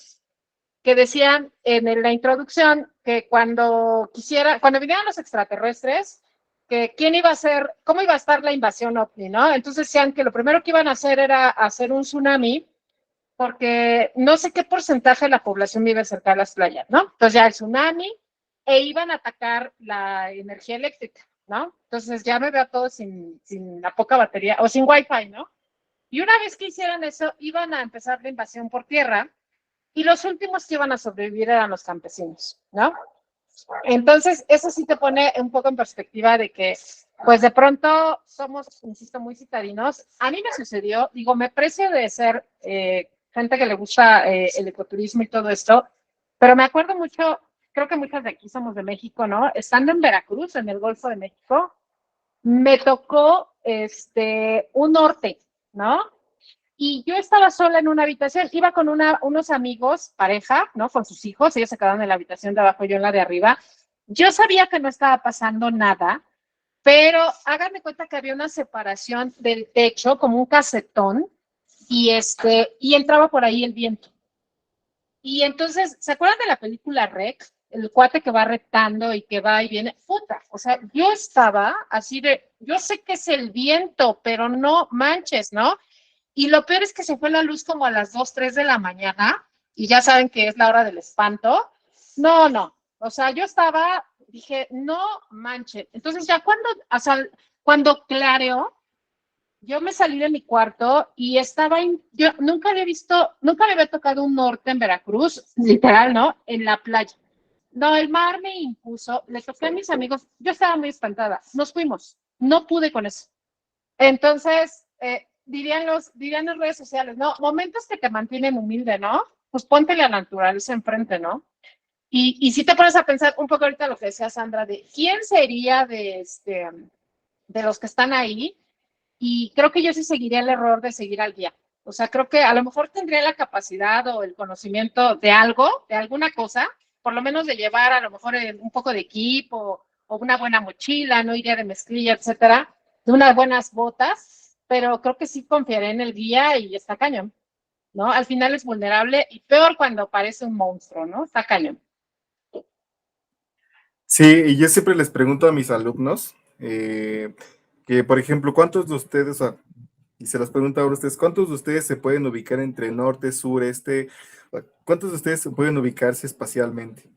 que decían la introducción que cuando vinieran los extraterrestres, que quién iba a ser, cómo iba a estar la invasión ovni, ¿no? Entonces decían que lo primero que iban a hacer era hacer un tsunami, porque no sé qué porcentaje de la población vive cerca de las playas, ¿no? Entonces ya el tsunami, e iban a atacar la energía eléctrica, ¿no? Entonces ya me veo todo sin la poca batería, o sin wifi, ¿no? Y una vez que hicieran eso, iban a empezar la invasión por tierra, y los últimos que iban a sobrevivir eran los campesinos, ¿no? Entonces, eso sí te pone un poco en perspectiva de que, pues de pronto somos, insisto, muy citadinos. A mí me sucedió, digo, me precio de ser gente que le gusta el ecoturismo y todo esto, pero me acuerdo mucho, creo que muchas de aquí somos de México, ¿no? Estando en Veracruz, en el Golfo de México, me tocó un norte, ¿no? Y yo estaba sola en una habitación, iba con unos amigos, pareja, ¿no? Con sus hijos, ellos se quedaron en la habitación de abajo, yo en la de arriba. Yo sabía que no estaba pasando nada, pero háganme cuenta que había una separación del techo, como un casetón, y entraba por ahí el viento. Y entonces, ¿se acuerdan de la película Rec? El cuate que va retando y que va y viene. Puta, o sea, yo estaba así de, yo sé que es el viento, pero no manches, ¿no? Y lo peor es que se fue la luz como a las 2, 3 de la mañana, y ya saben que es la hora del espanto. No, o sea, yo estaba, dije, no manches. Entonces ya cuando clareó, yo me salí de mi cuarto y yo nunca me había tocado un norte en Veracruz, literal, ¿no? En la playa. No, el mar me impuso, le toqué a mis amigos, yo estaba muy espantada, nos fuimos, no pude con eso. Entonces, dirían las redes sociales, ¿no? Momentos que te mantienen humilde, ¿no? Pues ponte la naturaleza enfrente, ¿no? Y si te pones a pensar un poco ahorita lo que decía Sandra, de quién sería de los que están ahí, y creo que yo sí seguiría el error de seguir al guía. O sea, creo que a lo mejor tendría la capacidad o el conocimiento de algo, de alguna cosa, por lo menos de llevar a lo mejor un poco de equipo o una buena mochila, no iría de mezclilla, etcétera, de unas buenas botas, pero creo que sí confiaré en el guía y está cañón, ¿no? Al final es vulnerable y peor cuando parece un monstruo, ¿no? Está cañón. Sí, y yo siempre les pregunto a mis alumnos que, por ejemplo, ¿cuántos de ustedes, y se los pregunto ahora a ustedes, ¿cuántos de ustedes se pueden ubicar entre norte, sur, este? ¿Cuántos de ustedes se pueden ubicarse espacialmente?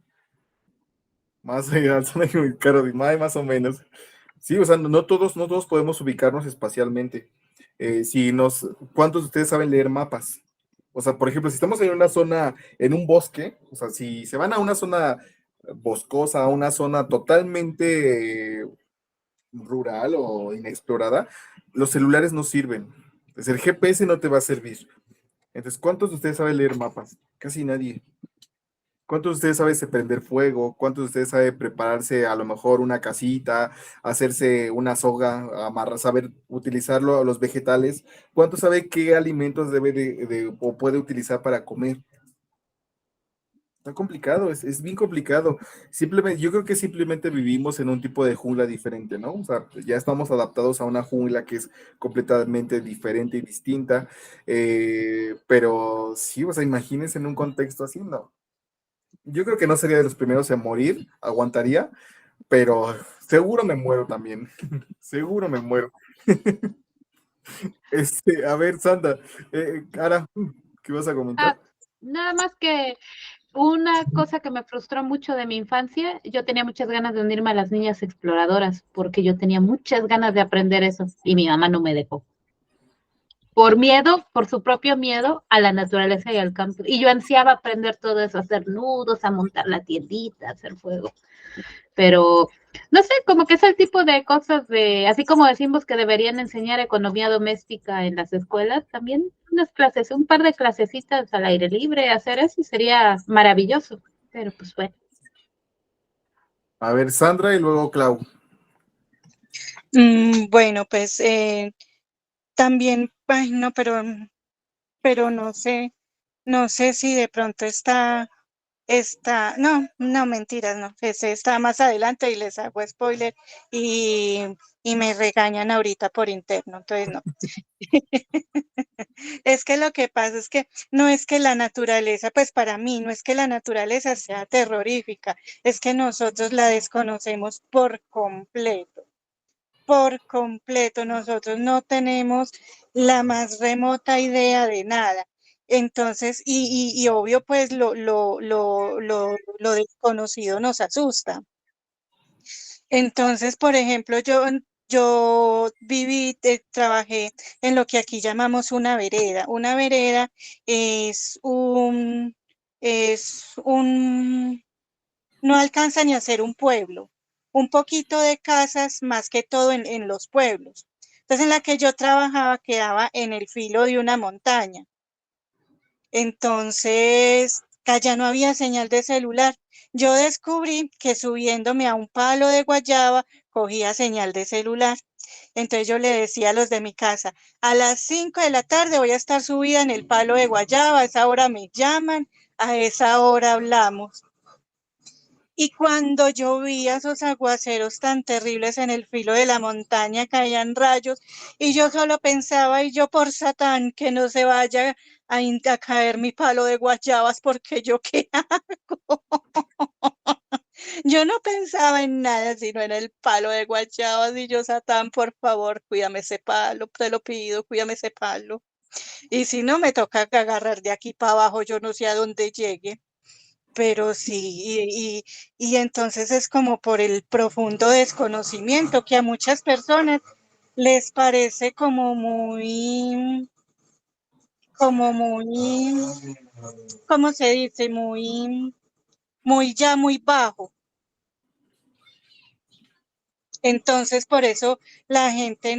Más allá, son muy caro, más o menos. Sí, o sea, no todos podemos ubicarnos espacialmente. ¿Cuántos de ustedes saben leer mapas? O sea, por ejemplo, si estamos en una zona, en un bosque, o sea, si se van a una zona boscosa, a una zona totalmente rural o inexplorada, los celulares no sirven. Entonces, el GPS no te va a servir. Entonces, ¿cuántos de ustedes saben leer mapas? Casi nadie. ¿Cuántos de ustedes saben prender fuego? ¿Cuántos de ustedes saben prepararse a lo mejor una casita, hacerse una soga, amarrar, saber utilizarlo, los vegetales? ¿Cuántos sabe qué alimentos debe o puede utilizar para comer? Está complicado, es bien complicado. Simplemente, yo creo que simplemente vivimos en un tipo de jungla diferente, ¿no? O sea, ya estamos adaptados a una jungla que es completamente diferente y distinta. Pero sí, o sea, imagínense en un contexto así, ¿no? Yo creo que no sería de los primeros en morir, aguantaría, pero seguro me muero también. Seguro me muero. A ver, Sandra, Ara, ¿qué vas a comentar? Nada más que una cosa que me frustró mucho de mi infancia, yo tenía muchas ganas de unirme a las niñas exploradoras, porque yo tenía muchas ganas de aprender eso y mi mamá no me dejó. por miedo, por su propio miedo a la naturaleza y al campo. Y yo ansiaba aprender todo eso, a hacer nudos, a montar la tiendita, a hacer fuego. Pero no sé, como que es el tipo de cosas de, así como decimos que deberían enseñar economía doméstica en las escuelas, también unas clases, un par de clasecitas al aire libre, hacer eso sería maravilloso. Pero pues bueno. A ver, Sandra y luego Clau. Bueno, pues también, ay, no, pero no sé si de pronto no, mentiras, no, ese está más adelante y les hago spoiler y, y me regañan ahorita por interno, entonces no. Es que lo que pasa es que no es que la naturaleza, pues para mí, no es que la naturaleza sea terrorífica, es que nosotros la desconocemos por completo. Por completo, nosotros no tenemos la más remota idea de nada. Entonces, y obvio, pues lo desconocido nos asusta. Entonces, por ejemplo, yo viví, trabajé en lo que aquí llamamos una vereda. Una vereda es un, no alcanza ni a ser un pueblo, un poquito de casas más que todo en los pueblos. Entonces, en la que yo trabajaba quedaba en el filo de una montaña. Entonces, allá no había señal de celular. Yo descubrí que subiéndome a un palo de guayaba cogía señal de celular. Entonces yo le decía a los de mi casa, a las 5 de la tarde voy a estar subida en el palo de guayaba, a esa hora me llaman, a esa hora hablamos. Y cuando llovía esos aguaceros tan terribles en el filo de la montaña, caían rayos, y yo solo pensaba, y yo por Satán, que no se vaya a caer mi palo de guayabas, porque yo qué hago. Yo no pensaba en nada, sino en el palo de guayabas, y yo, Satán, por favor, cuídame ese palo, te lo pido, cuídame ese palo. Y si no, me toca agarrar de aquí para abajo, yo no sé a dónde llegue. Pero sí, y entonces es como por el profundo desconocimiento que a muchas personas les parece como muy, ¿cómo se dice? Muy bajo. Entonces, por eso la gente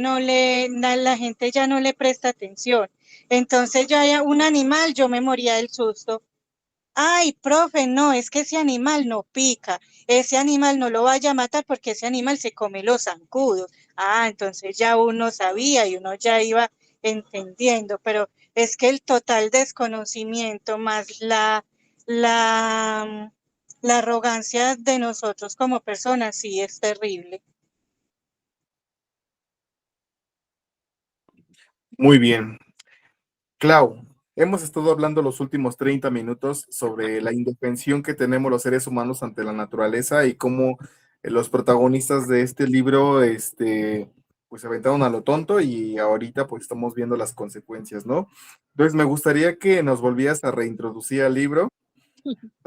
ya no le presta atención. Entonces, yo haya un animal, yo me moría del susto. Ay, profe, no, es que ese animal no pica, ese animal no lo vaya a matar porque ese animal se come los zancudos. Ah, entonces ya uno sabía y uno ya iba entendiendo, pero es que el total desconocimiento más la, la arrogancia de nosotros como personas sí es terrible. Muy bien. Clau, hemos estado hablando los últimos 30 minutos sobre la indefensión que tenemos los seres humanos ante la naturaleza y cómo los protagonistas de este libro, pues se aventaron a lo tonto y ahorita pues estamos viendo las consecuencias, ¿no? Entonces me gustaría que nos volvieras a reintroducir al libro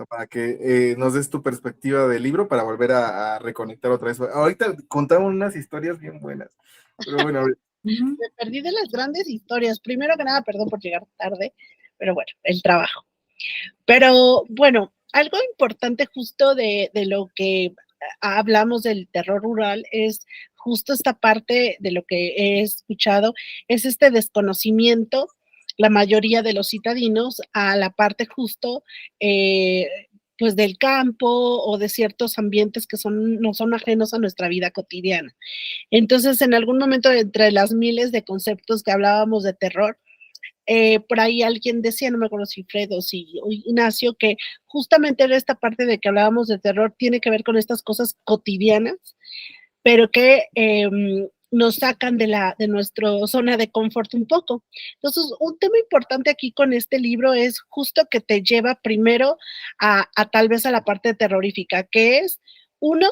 para que nos des tu perspectiva del libro para volver a reconectar otra vez. Ahorita contamos unas historias bien buenas, pero bueno, a ver. Me perdí de las grandes historias. Primero que nada, perdón por llegar tarde, pero bueno, el trabajo. Pero bueno, algo importante justo de lo que hablamos del terror rural es justo esta parte de lo que he escuchado, es este desconocimiento, la mayoría de los citadinos, a la parte justo eh, pues del campo o de ciertos ambientes que no son ajenos a nuestra vida cotidiana. Entonces, en algún momento, entre las miles de conceptos que hablábamos de terror, por ahí alguien decía, no me acuerdo si Fred o si Ignacio, que justamente era esta parte de que hablábamos de terror, tiene que ver con estas cosas cotidianas, pero que nos sacan de nuestra zona de confort un poco. Entonces, un tema importante aquí con este libro es justo que te lleva primero a tal vez a la parte terrorífica, que es, uno,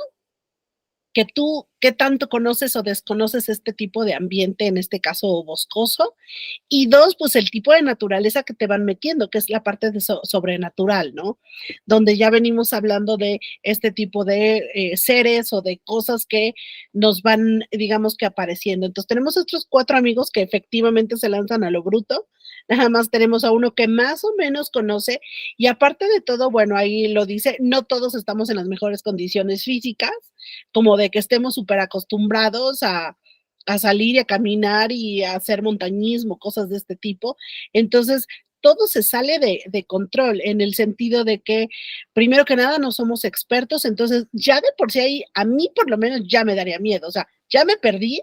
que tú, qué tanto conoces o desconoces este tipo de ambiente, en este caso boscoso, y dos, pues el tipo de naturaleza que te van metiendo, que es la parte de sobrenatural, ¿no? Donde ya venimos hablando de este tipo de seres o de cosas que nos van, digamos que apareciendo. Entonces tenemos estos 4 amigos que efectivamente se lanzan a lo bruto, nada más tenemos a uno que más o menos conoce y aparte de todo, bueno, ahí lo dice, no todos estamos en las mejores condiciones físicas, como de que estemos súper acostumbrados a salir y a caminar y a hacer montañismo, cosas de este tipo. Entonces, todo se sale de control en el sentido de que, primero que nada, no somos expertos, entonces ya de por sí ahí, a mí por lo menos ya me daría miedo, o sea, ya me perdí,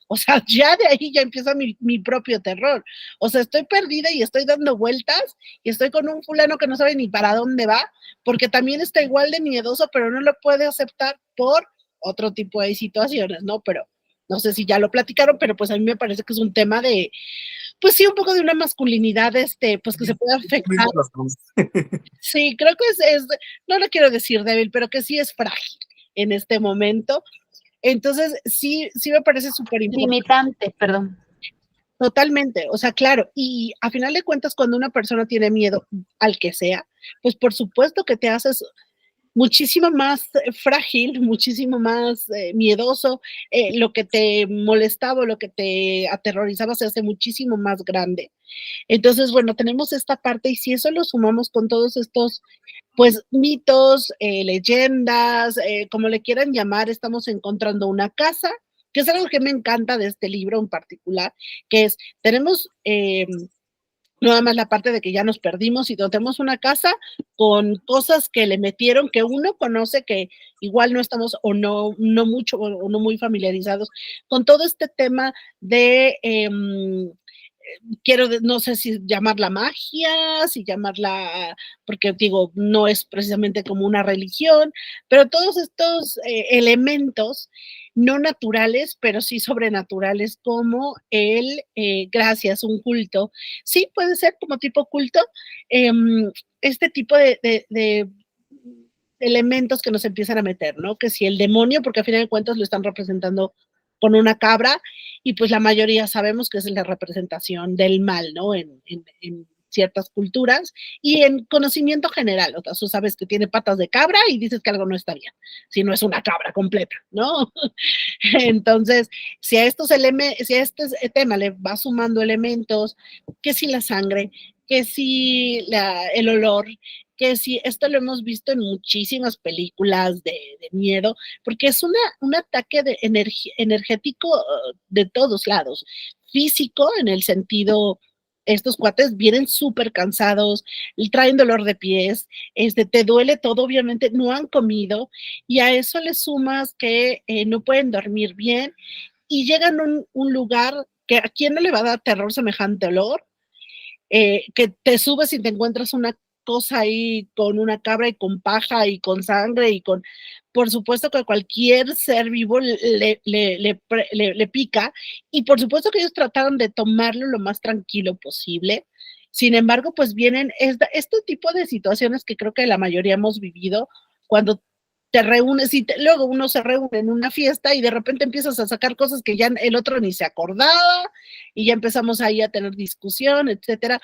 o sea, ya de ahí ya empieza mi propio terror. O sea, estoy perdida y estoy dando vueltas y estoy con un fulano que no sabe ni para dónde va, porque también está igual de miedoso, pero no lo puede aceptar por otro tipo de situaciones, ¿no? Pero no sé si ya lo platicaron, pero pues a mí me parece que es un tema de, pues sí, un poco de una masculinidad, pues que se puede afectar. Sí, creo que no lo quiero decir débil, pero que sí es frágil en este momento. Entonces, sí, sí me parece súper importante. Limitante, perdón. Totalmente, o sea, claro, y a final de cuentas, cuando una persona tiene miedo al que sea, pues por supuesto que te haces muchísimo más frágil, muchísimo más miedoso, lo que te molestaba, lo que te aterrorizaba se hace muchísimo más grande. Entonces, bueno, tenemos esta parte y si eso lo sumamos con todos estos, pues, mitos, leyendas, como le quieran llamar, estamos encontrando una casa, que es algo que me encanta de este libro en particular, que es, tenemos nada más la parte de que ya nos perdimos y tenemos una casa con cosas que le metieron, que uno conoce que igual no estamos o no mucho o no muy familiarizados con todo este tema de no sé si llamarla magia, si llamarla, porque digo, no es precisamente como una religión, pero todos estos elementos no naturales, pero sí sobrenaturales, como gracias, un culto. Sí, puede ser como tipo culto, este tipo de elementos que nos empiezan a meter, ¿no? Que si el demonio, porque al final de cuentas lo están representando con una cabra, y pues la mayoría sabemos que es la representación del mal, ¿no? En ciertas culturas y en conocimiento general, o sea, tú sabes que tiene patas de cabra y dices que algo no está bien, si no es una cabra completa, ¿no? Entonces, si a si a este tema le va sumando elementos, que si la sangre, que si el olor, que si esto lo hemos visto en muchísimas películas de miedo, porque es un ataque energético de todos lados, físico en el sentido, estos cuates vienen súper cansados, traen dolor de pies, te duele todo, obviamente no han comido, y a eso le sumas que no pueden dormir bien, y llegan a un lugar que a quién no le va a dar terror semejante olor, que te subes y te encuentras una cosa ahí con una cabra y con paja y con sangre y con, por supuesto que cualquier ser vivo le pica y por supuesto que ellos trataron de tomarlo lo más tranquilo posible. Sin embargo, pues vienen este tipo de situaciones que creo que la mayoría hemos vivido cuando te reúnes y luego uno se reúne en una fiesta y de repente empiezas a sacar cosas que ya el otro ni se acordaba y ya empezamos ahí a tener discusión, etcétera.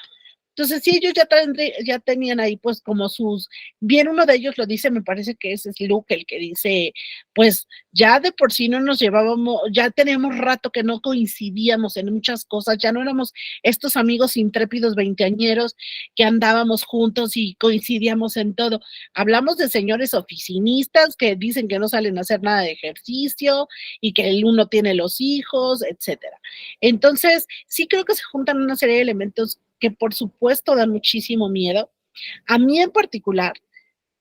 Entonces, sí, ellos ya tenían ahí, pues, como bien uno de ellos lo dice, me parece que es Luke el que dice, pues, ya de por sí no nos llevábamos, ya teníamos rato que no coincidíamos en muchas cosas, ya no éramos estos amigos intrépidos veinteañeros que andábamos juntos y coincidíamos en todo. Hablamos de señores oficinistas que dicen que no salen a hacer nada de ejercicio y que el uno tiene los hijos, etcétera. Entonces, sí creo que se juntan una serie de elementos que por supuesto dan muchísimo miedo. A mí en particular,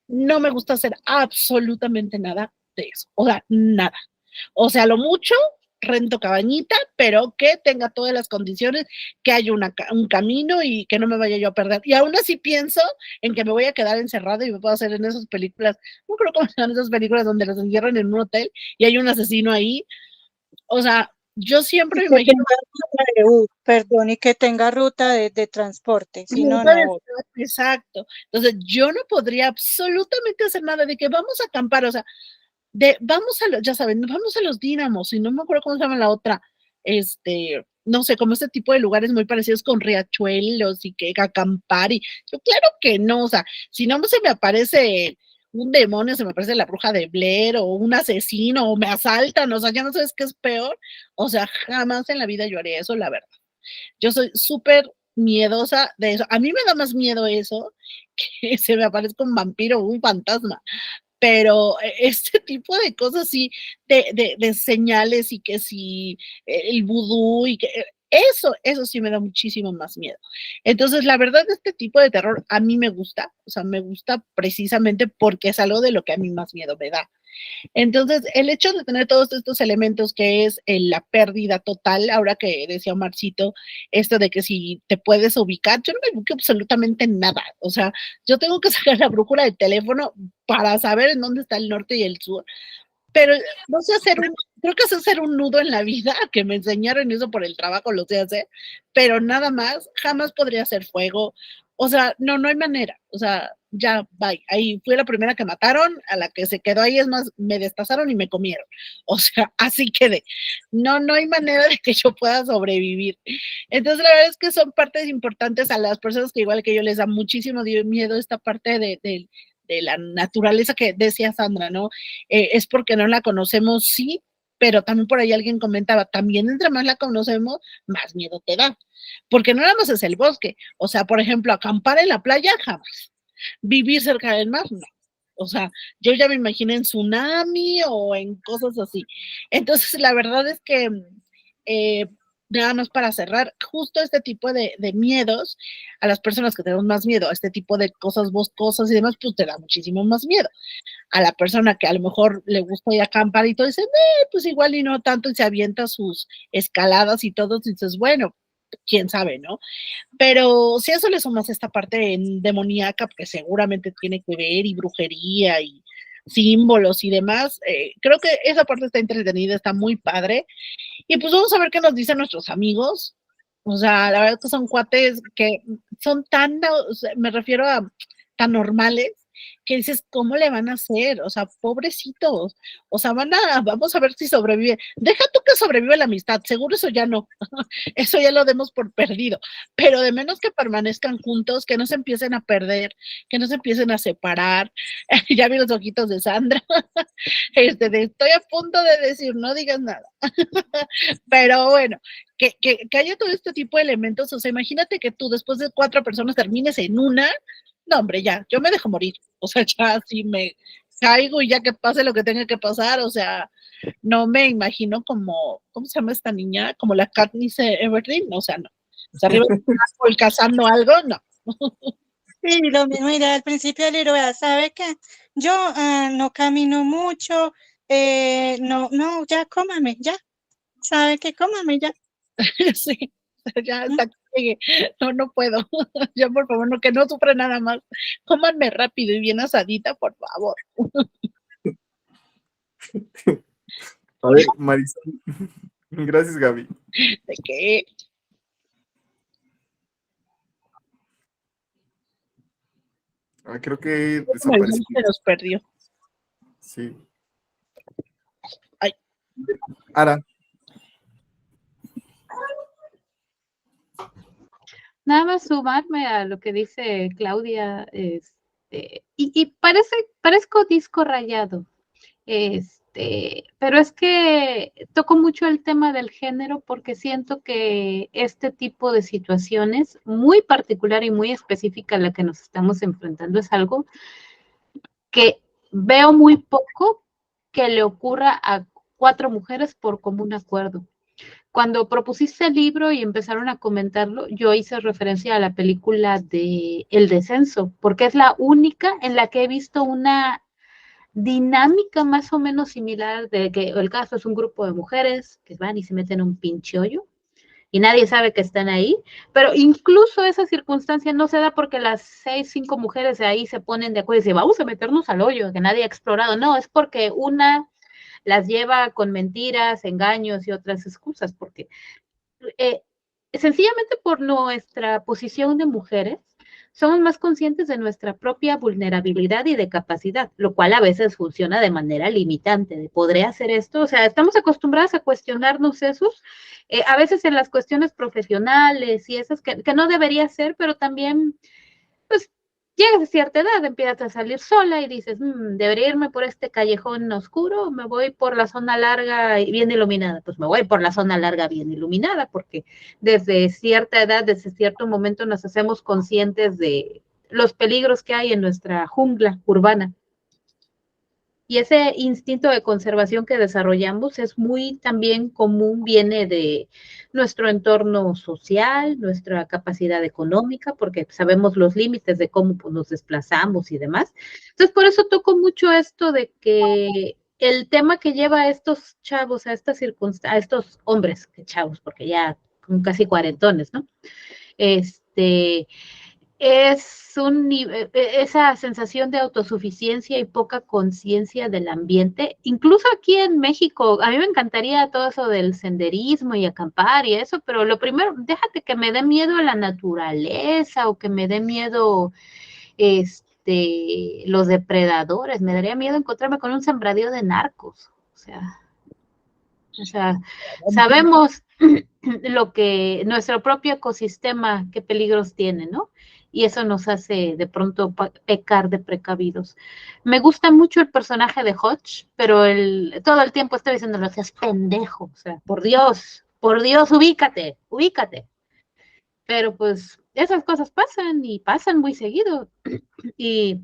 no me gusta hacer absolutamente nada de eso, o sea, nada. O sea, lo mucho, rento cabañita, pero que tenga todas las condiciones, que haya un camino y que no me vaya yo a perder. Y aún así pienso en que me voy a quedar encerrado y me puedo hacer en esas películas, no creo que sean esas películas donde los encierran en un hotel y hay un asesino ahí. O sea, yo siempre me imagino. Perdón, y que tenga ruta de transporte, si no, no. Exacto. Entonces, yo no podría absolutamente hacer nada de que vamos a acampar, o sea, vamos a los, ya saben, vamos a los Dínamos, y no me acuerdo cómo se llama la otra, no sé, como este tipo de lugares muy parecidos con riachuelos y que acampar, y yo claro que no, o sea, si no se me aparece un demonio, se me aparece la bruja de Blair o un asesino o me asaltan, o sea, ya no sabes qué es peor, o sea, jamás en la vida yo haría eso, la verdad. Yo soy súper miedosa de eso. A mí me da más miedo eso que se me aparezca un vampiro o un fantasma. Pero este tipo de cosas sí, de señales y que sí, el vudú y que eso sí me da muchísimo más miedo. Entonces, la verdad, este tipo de terror a mí me gusta, o sea, me gusta precisamente porque es algo de lo que a mí más miedo me da. Entonces, el hecho de tener todos estos elementos que es la pérdida total, ahora que decía Marcito, esto de que si te puedes ubicar, yo no me ubico absolutamente nada. O sea, yo tengo que sacar la brújula del teléfono para saber en dónde está el norte y el sur, pero no sé creo que sé hacer un nudo en la vida, que me enseñaron eso por el trabajo, lo sé hacer, pero nada más, jamás podría hacer fuego, o sea, no hay manera, o sea, ya, bye, ahí fui la primera que mataron, a la que se quedó ahí, es más, me destazaron y me comieron, o sea, así quedé, no hay manera de que yo pueda sobrevivir, entonces la verdad es que son partes importantes a las personas que igual que yo les da muchísimo miedo esta parte de la naturaleza que decía Sandra, ¿no? Es porque no la conocemos, sí, pero también por ahí alguien comentaba, también entre más la conocemos, más miedo te da, porque no nada más es el bosque, o sea, por ejemplo, acampar en la playa, jamás, vivir cerca del mar, no. O sea, yo ya me imaginé en tsunami o en cosas así. Entonces, la verdad es que eh, nada más para cerrar, justo este tipo de miedos, a las personas que tenemos más miedo a este tipo de cosas boscosas y demás, pues te da muchísimo más miedo. A la persona que a lo mejor le gusta ir a acampar y todo, dice, pues igual y no tanto, y se avienta sus escaladas y todo, y dices, bueno, quién sabe, ¿no? Pero si a eso le sumas esta parte demoníaca, que seguramente tiene que ver, y brujería, y símbolos y demás, creo que esa parte está entretenida, está muy padre, y pues vamos a ver qué nos dicen nuestros amigos. O sea, la verdad que son cuates que son tan, o sea, me refiero a tan normales, que dices, ¿cómo le van a hacer? O sea, pobrecitos. O sea, vamos a ver si sobrevive. Deja tú que sobrevive la amistad, seguro eso ya no. Eso ya lo demos por perdido. Pero de menos que permanezcan juntos, que no se empiecen a perder, que no se empiecen a separar. Ya vi los ojitos de Sandra. Estoy a punto de decir, no digas nada. Pero bueno, que haya todo este tipo de elementos, o sea, imagínate que tú después de 4 personas termines en una, no, hombre, ya, yo me dejo morir, o sea, ya así me caigo y ya que pase lo que tenga que pasar, o sea, no me imagino como, ¿cómo se llama esta niña? Como la Katniss Everdeen, o sea, no. O sea, arriba cazando algo, no. Sí, lo mismo diré al principio del libro, vea, ¿sabe qué? Yo no camino mucho, no, ya cómame, ya, ¿sabe qué? Cómame, ya. Sí, ya hasta que llegue. No puedo. Ya, por favor, no, que no sufra nada más. Cómanme rápido y bien asadita, por favor. A ver, Marisol. Gracias, Gaby. ¿De qué? Creo que desapareció. Se nos perdió. Sí. Ay. Ara. Nada más sumarme a lo que dice Claudia, y parezco disco rayado, pero es que toco mucho el tema del género porque siento que este tipo de situaciones muy particular y muy específica a la que nos estamos enfrentando es algo que veo muy poco que le ocurra a 4 mujeres por común acuerdo. Cuando propusiste el libro y empezaron a comentarlo, yo hice referencia a la película de El Descenso, porque es la única en la que he visto una dinámica más o menos similar de que el caso es un grupo de mujeres que van y se meten en un pinche hoyo y nadie sabe que están ahí, pero incluso esa circunstancia no se da porque las 5 mujeres de ahí se ponen de acuerdo y dicen, vamos a meternos al hoyo que nadie ha explorado. No, es porque una las lleva con mentiras, engaños y otras excusas, porque sencillamente por nuestra posición de mujeres, somos más conscientes de nuestra propia vulnerabilidad y de capacidad, lo cual a veces funciona de manera limitante, de ¿podré hacer esto? O sea, estamos acostumbrados a cuestionarnos esos, a veces en las cuestiones profesionales y esas que no debería ser, pero también, pues, llegas a cierta edad, empiezas a salir sola y dices, ¿debería irme por este callejón oscuro o me voy por la zona larga y bien iluminada? Pues me voy por la zona larga bien iluminada, porque desde cierta edad, desde cierto momento nos hacemos conscientes de los peligros que hay en nuestra jungla urbana. Y ese instinto de conservación que desarrollamos es muy también común, viene de nuestro entorno social, nuestra capacidad económica, porque sabemos los límites de cómo pues, nos desplazamos y demás. Entonces, por eso toco mucho esto de que el tema que lleva a estos chavos, a estas circunstancias, a estos hombres, que chavos, porque ya son casi cuarentones, ¿no? Es esa sensación de autosuficiencia y poca conciencia del ambiente. Incluso aquí en México, a mí me encantaría todo eso del senderismo y acampar y eso, pero lo primero, déjate que me dé miedo la naturaleza o que me dé miedo los depredadores. Me daría miedo encontrarme con un sembradío de narcos. O sea, sabemos lo que nuestro propio ecosistema, qué peligros tiene, ¿no? Y eso nos hace de pronto pecar de precavidos. Me gusta mucho el personaje de Hodge, pero todo el tiempo está diciendo, no seas pendejo, o sea, por Dios, ubícate, ubícate. Pero pues esas cosas pasan y pasan muy seguido. Y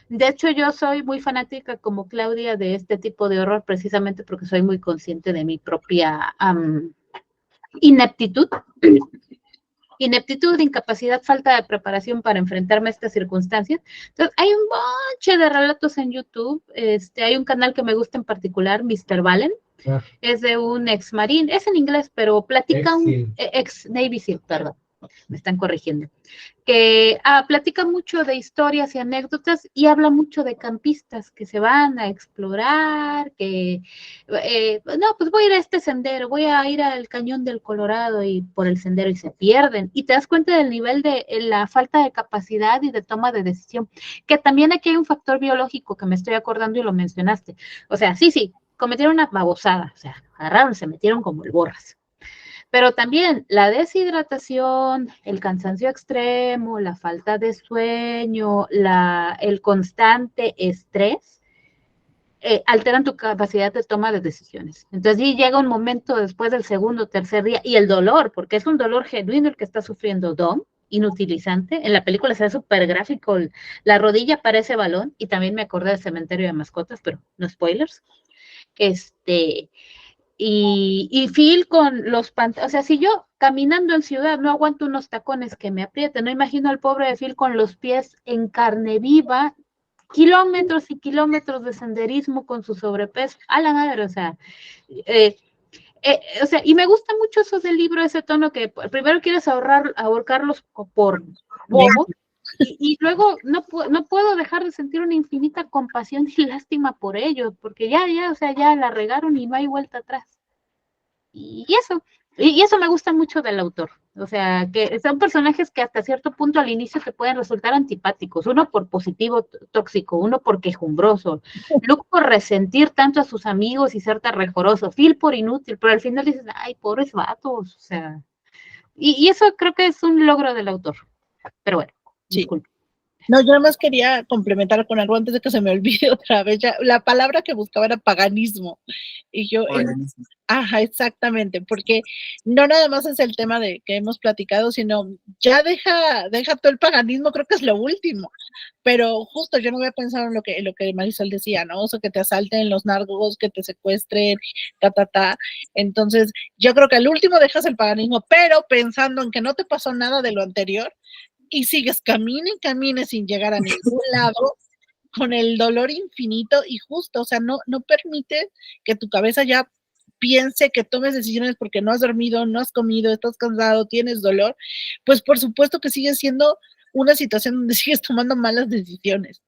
de hecho yo soy muy fanática como Claudia de este tipo de horror precisamente porque soy muy consciente de mi propia ineptitud, incapacidad, falta de preparación para enfrentarme a estas circunstancias. Entonces, hay un montón de relatos en YouTube. Hay un canal que me gusta en particular, Mr. Valen. Es de un ex marín, es en inglés, pero platica ex Navy SEAL, perdón, me están corrigiendo, que platica mucho de historias y anécdotas y habla mucho de campistas que se van a explorar, que no, pues voy a ir a este sendero, voy a ir al Cañón del Colorado y por el sendero y se pierden. Y te das cuenta del nivel de la falta de capacidad y de toma de decisión, que también aquí hay un factor biológico que me estoy acordando y lo mencionaste. O sea, sí, cometieron una babosada, o sea, agarraron, se metieron como el borras. Pero también la deshidratación, el cansancio extremo, la falta de sueño, el constante estrés, alteran tu capacidad de toma de decisiones. Entonces, sí llega un momento después del segundo o tercer día, y el dolor, porque es un dolor genuino el que está sufriendo Dom, inutilizante. En la película se ve súper gráfico, la rodilla parece balón, y también me acordé del Cementerio de Mascotas, pero no spoilers. Y Phil con los pantalones, o sea, si yo caminando en ciudad no aguanto unos tacones que me aprieten, no imagino al pobre de Phil con los pies en carne viva, kilómetros y kilómetros de senderismo con su sobrepeso, a la madre, o sea, y me gusta mucho eso del libro, ese tono que primero quieres ahorcarlos por bobo, y luego no puedo dejar de sentir una infinita compasión y lástima por ellos, porque ya, o sea, ya la regaron y no hay vuelta atrás. Y eso me gusta mucho del autor. O sea, que son personajes que hasta cierto punto al inicio te pueden resultar antipáticos, uno por positivo tóxico, uno por quejumbroso, Luke por resentir tanto a sus amigos y ser tan rencoroso, Phil por inútil, pero al final dices, ay, pobres vatos, o sea, y eso creo que es un logro del autor. Pero bueno, sí. Disculpe. No, yo nada más quería complementar con algo antes de que se me olvide otra vez. Ya, la palabra que buscaba era paganismo. Y yo, ajá, exactamente, porque no nada más es el tema de que hemos platicado, sino ya deja todo el paganismo, creo que es lo último. Pero justo yo no había pensado en lo que Marisol decía, ¿no? O sea, que te asalten los narcos, que te secuestren, ta. Entonces, yo creo que al último dejas el paganismo, pero pensando en que no te pasó nada de lo anterior, y sigues camine sin llegar a ningún lado, con el dolor infinito y justo, o sea, no permite que tu cabeza ya piense que tomes decisiones porque no has dormido, no has comido, estás cansado, tienes dolor, pues por supuesto que sigue siendo una situación donde sigues tomando malas decisiones,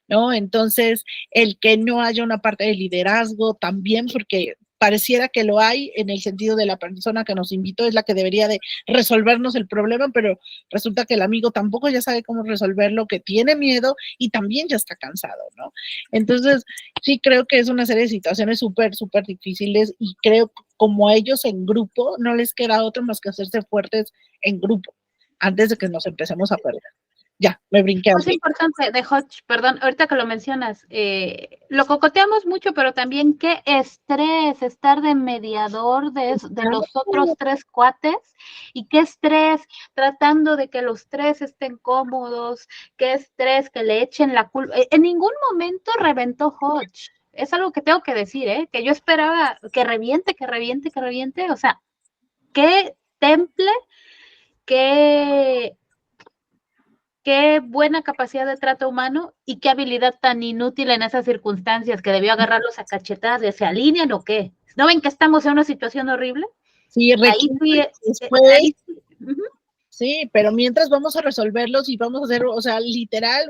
¿no? Entonces, el que no haya una parte de liderazgo también, porque pareciera que lo hay en el sentido de la persona que nos invitó es la que debería de resolvernos el problema, pero resulta que el amigo tampoco ya sabe cómo resolverlo, que tiene miedo y también ya está cansado, ¿no? Entonces, sí creo que es una serie de situaciones súper, súper difíciles y creo que como a ellos en grupo no les queda otro más que hacerse fuertes en grupo antes de que nos empecemos a perder. Ya, me brinqué. Es importante de Hodge, perdón, ahorita que lo mencionas, lo cocoteamos mucho, pero también qué estrés estar de mediador de los otros 3 cuates y qué estrés tratando de que los 3 estén cómodos, qué estrés que le echen la culpa. En ningún momento reventó Hodge. Es algo que tengo que decir, que yo esperaba que reviente, o sea, qué temple, qué buena capacidad de trato humano y qué habilidad tan inútil en esas circunstancias que debió agarrarlos a cachetadas de se alinean o qué. ¿No ven que estamos en una situación horrible? Sí, ahí fui, después, uh-huh. Sí, pero mientras vamos a resolverlos y vamos a hacer, o sea, literal,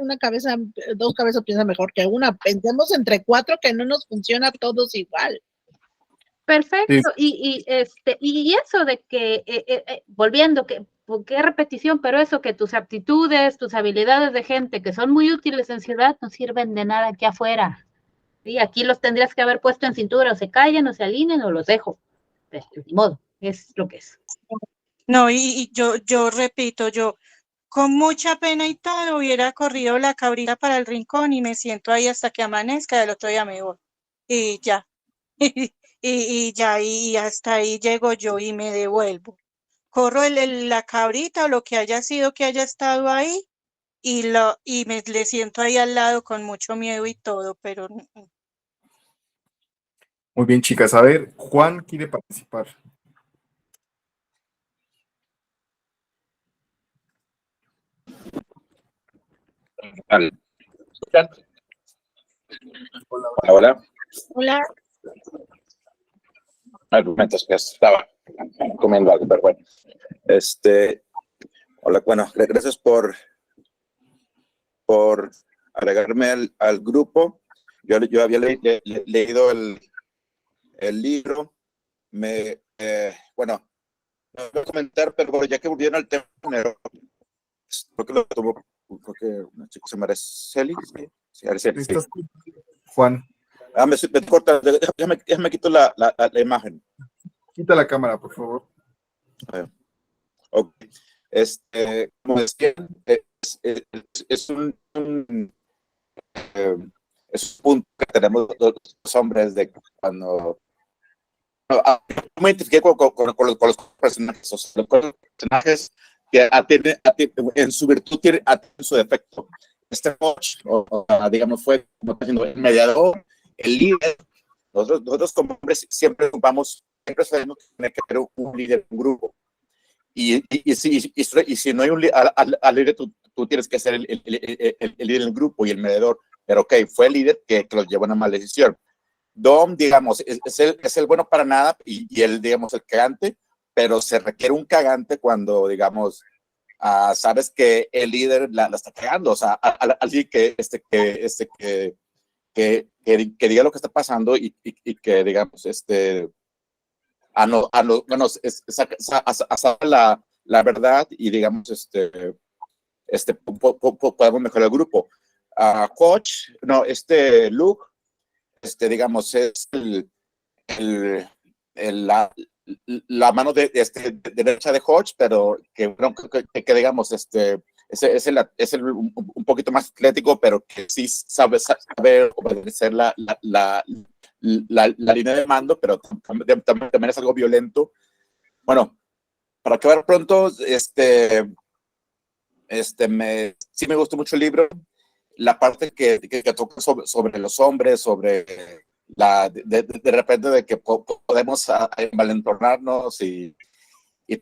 dos cabezas piensan mejor que una. Pensemos entre 4 que no nos funciona a todos igual. Perfecto, sí. Y eso de que, volviendo, qué repetición, pero eso que tus aptitudes, tus habilidades de gente que son muy útiles en ciudad no sirven de nada aquí afuera. ¿Sí? Aquí los tendrías que haber puesto en cintura, o se callan, o se alinean, o los dejo. Pero, ni modo, es lo que es. No, y yo repito, yo con mucha pena y todo hubiera corrido la cabrita para el rincón y me siento ahí hasta que amanezca, el otro día me voy. Y ya. Y ya, y hasta ahí llego yo y me devuelvo. Corro la cabrita o lo que haya sido que haya estado ahí y le siento ahí al lado con mucho miedo y todo, pero... Muy bien, chicas. A ver, Juan quiere participar. Hola. Hola. Argumentos que estaba comiendo algo, pero bueno. Hola, bueno, gracias por agregarme al grupo. Yo había leído el libro. Bueno, no voy a comentar, pero ya que volvieron al tema, creo que lo tomó, creo que una chica se llama Araceli. Sí, Araceli. Juan. Me corta, déjame quito la imagen. Quita la cámara, por favor. Okay. Como decía, es un punto que tenemos los hombres de cuando me identifiqué con los personajes, o sea, con los personajes que en su virtud tienen su defecto. Hodge, digamos, fue como el mediador, el líder. Nosotros como hombres siempre sabemos que tiene que haber un líder, un grupo. Y si no hay un líder, tú tienes que ser el líder del grupo y el mediador. Pero ok, fue el líder que los llevó a una mala decisión. Dom, digamos, es el bueno para nada y él, digamos, el cagante, pero se requiere un cagante cuando, digamos, sabes que el líder la está cagando, o sea, alguien que diga lo que está pasando y que, digamos, la verdad y, digamos, podemos mejorar el grupo. Coach, no, Luke, digamos, es la mano derecha de Hodge, pero que digamos, es un poquito más atlético, pero que sí sabe obedecer la línea de mando, pero también es algo violento. Bueno, para acabar pronto, sí me gustó mucho el libro, la parte que toca sobre los hombres, sobre de repente de que podemos envalentonarnos y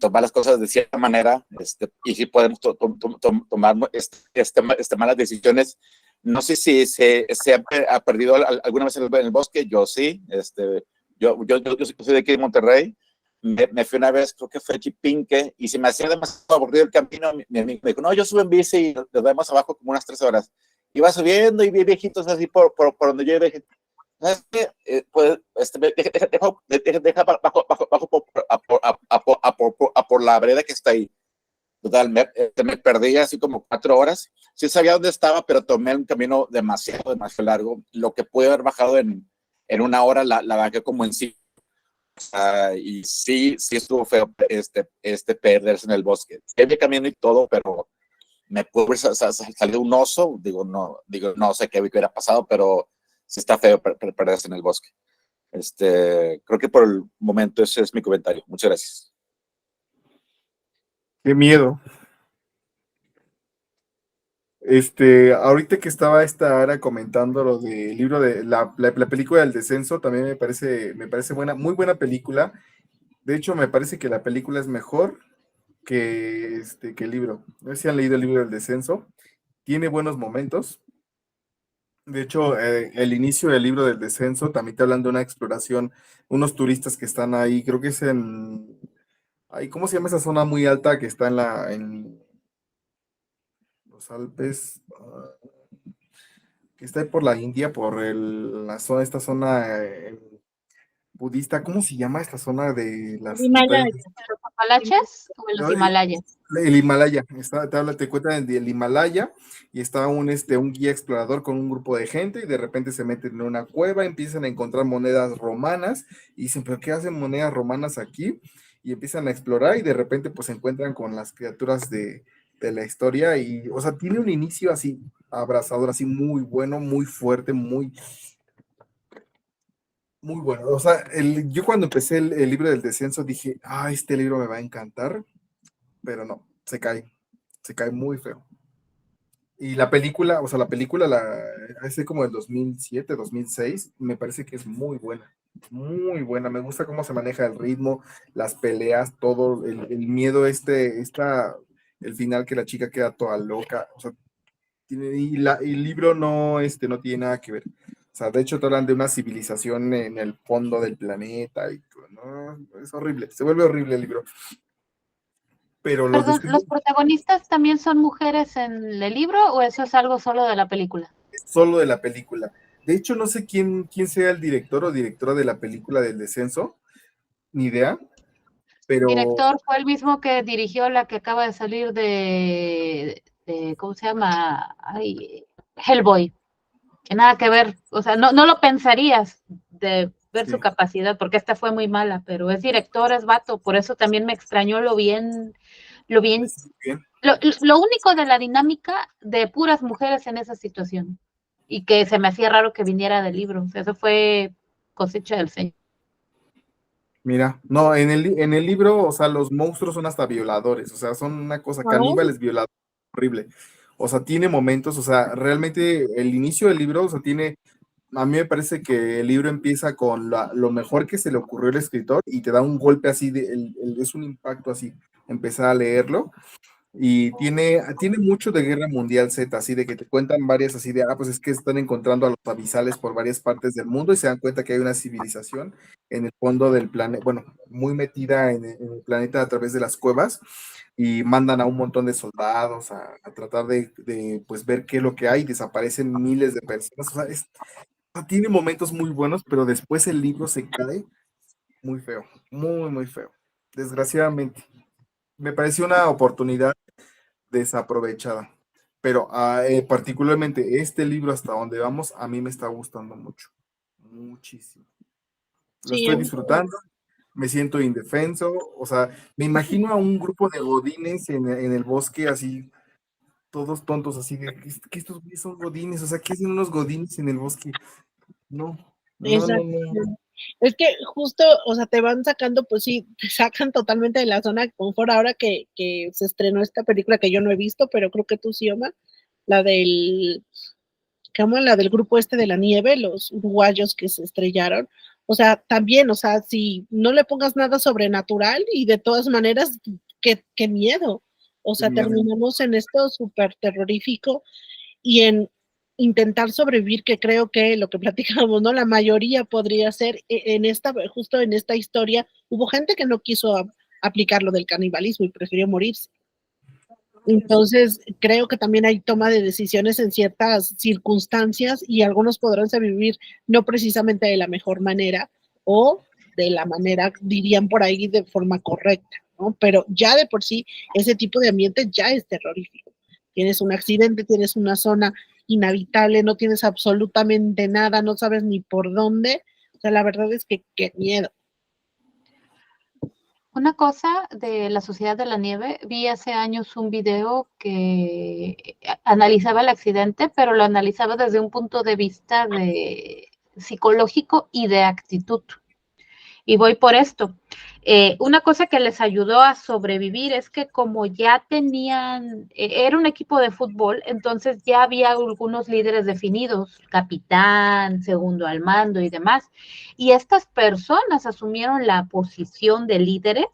tomar las cosas de cierta manera, y si podemos tomar malas decisiones. No sé si se ha perdido alguna vez en el bosque. Yo sí, yo soy de aquí de Monterrey. Me fui una vez, creo que fue Chipinque, y si me hacía demasiado aburrido el camino, mi amigo me dijo, no, yo subo en bici y nos vemos abajo como unas 3 horas. Iba subiendo y vi viejitos así por donde yo iba. ¿sabes qué? Pues, deja bajo por la vereda que está ahí. Total, me perdí así como 4 horas. Sí sabía dónde estaba, pero tomé un camino demasiado largo. Lo que pude haber bajado en 1 hora, la bajé como en 5. Y sí estuvo feo perderse en el bosque. Había camino y todo, pero me pudo haber salido un oso. No sé qué hubiera pasado, pero sí está feo perderse en el bosque. Creo que por el momento ese es mi comentario. Muchas gracias. Qué miedo. Ahorita que estaba esta Ara comentando lo del libro de la película del descenso, también me parece buena, muy buena película. De hecho, me parece que la película es mejor que el libro. No sé si han leído el libro del descenso. Tiene buenos momentos. De hecho, el inicio del libro del descenso también te hablan de una exploración, unos turistas que están ahí, creo que es ahí, ¿cómo se llama esa zona muy alta que está en los Alpes? Que está ahí por la India, por esta zona budista, ¿cómo se llama esta zona de las Himalaya. montañas? ¿Los Apalaches o en los Himalayas? El Himalaya, te cuentan del Himalaya y está un guía explorador con un grupo de gente y de repente se meten en una cueva, empiezan a encontrar monedas romanas y dicen, ¿pero qué hacen monedas romanas aquí? Y empiezan a explorar y de repente pues se encuentran con las criaturas de la historia y, o sea, tiene un inicio así abrazador, así muy bueno, muy fuerte, muy bueno. O sea, yo cuando empecé el libro del descenso dije, este libro me va a encantar, pero no, se cae muy feo. Y la película, o sea, hace como del 2007, 2006, me parece que es muy buena, me gusta cómo se maneja el ritmo, las peleas, todo, el miedo el final que la chica queda toda loca, o sea, el libro no tiene nada que ver. O sea, de hecho te hablan de una civilización en el fondo del planeta y todo, ¿no? Es horrible, se vuelve horrible el libro. Pero los Perdón, describen ¿los protagonistas también son mujeres en el libro o eso es algo solo de la película? solo de la película. De hecho, no sé quién sea el director o directora de la película del descenso, ni idea, pero Director fue el mismo que dirigió la que acaba de salir ¿cómo se llama? Ay, Hellboy, que nada que ver, o sea, no lo pensarías de ver su sí, capacidad, porque esta fue muy mala, pero es director, es vato, por eso también me extrañó lo bien, pues, bien. lo único de la dinámica de puras mujeres en esa situación, y que se me hacía raro que viniera del libro, o sea, eso fue cosecha del Señor. Mira, no, en el libro, o sea, los monstruos son hasta violadores, o sea, son una cosa, ¿No? caníbales violadores, horrible. O sea, tiene momentos, o sea, realmente el inicio del libro, o sea, a mí me parece que el libro empieza con lo mejor que se le ocurrió al escritor y te da un golpe así, es un impacto así, empezar a leerlo. Y tiene mucho de Guerra Mundial Z, así de que te cuentan varias así de, pues es que están encontrando a los avisales por varias partes del mundo y se dan cuenta que hay una civilización en el fondo del planeta, bueno, muy metida en el planeta a través de las cuevas y mandan a un montón de soldados a tratar pues ver qué es lo que hay, desaparecen miles de personas, o sea, tiene momentos muy buenos, pero después el libro se cae muy feo, muy feo, desgraciadamente. Me pareció una oportunidad desaprovechada. Pero particularmente este libro hasta donde vamos, a mí me está gustando mucho, muchísimo. Lo Sí, estoy disfrutando, me siento indefenso, o sea, me imagino a un grupo de godines en el bosque así, todos tontos, así de que estos güeyes son godines, o sea, ¿qué hacen unos godines en el bosque? No, no, no, exacto. no. Es que justo, o sea, te van sacando, pues sí, te sacan totalmente de la zona de confort ahora que se estrenó esta película que yo no he visto, pero creo que tú sí, Omar, la del, ¿cómo? La del grupo este de la nieve, los uruguayos que se estrellaron. O sea, también, o sea, si no le pongas nada sobrenatural y de todas maneras, qué miedo. O Qué sea, miedo. terminamos en esto súper terrorífico y en intentar sobrevivir, que creo que lo que platicamos, ¿no? La mayoría podría ser justo en esta historia, hubo gente que no quiso aplicar lo del canibalismo y prefirió morirse. Entonces, creo que también hay toma de decisiones en ciertas circunstancias y algunos podrán sobrevivir no precisamente de la mejor manera o de la manera, dirían por ahí, de forma correcta, ¿no? Pero ya de por sí, ese tipo de ambiente ya es terrorífico. Tienes un accidente, tienes una zona inhabitable, no tienes absolutamente nada, no sabes ni por dónde. O sea, la verdad es que qué miedo. Una cosa de la Sociedad de la Nieve, vi hace años un video que analizaba el accidente, pero lo analizaba desde un punto de vista de psicológico y de actitud. Y voy por esto. Una cosa que les ayudó a sobrevivir es que como ya tenían, era un equipo de fútbol, entonces ya había algunos líderes definidos, capitán, segundo al mando y demás. Y estas personas asumieron la posición de líderes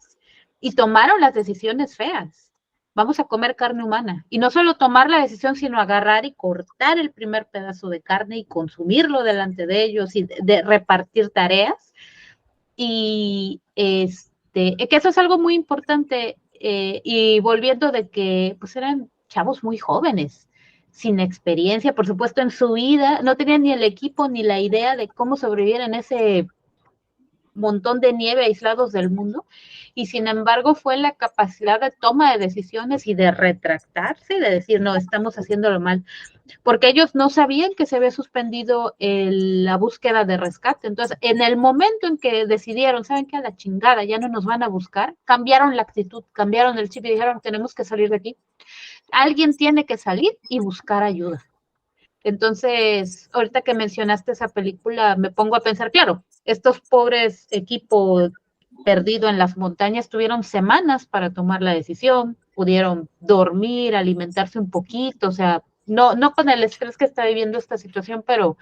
y tomaron las decisiones feas. Vamos a comer carne humana. Y no solo tomar la decisión, sino agarrar y cortar el primer pedazo de carne y consumirlo delante de ellos y de repartir tareas. Y que eso es algo muy importante, y volviendo de que pues eran chavos muy jóvenes, sin experiencia, por supuesto, en su vida, no tenían ni el equipo ni la idea de cómo sobrevivir en ese montón de nieve aislados del mundo, y sin embargo fue la capacidad de toma de decisiones y de retractarse, de decir, no, estamos haciéndolo mal, porque ellos no sabían que se había suspendido la búsqueda de rescate. Entonces, en el momento en que decidieron, ¿saben qué? A la chingada, ya no nos van a buscar, cambiaron la actitud, cambiaron el chip y dijeron, tenemos que salir de aquí. Alguien tiene que salir y buscar ayuda. Entonces, ahorita que mencionaste esa película, me pongo a pensar, claro, estos pobres equipos perdido en las montañas tuvieron semanas para tomar la decisión, pudieron dormir, alimentarse un poquito, o sea, no con el estrés que está viviendo esta situación, pero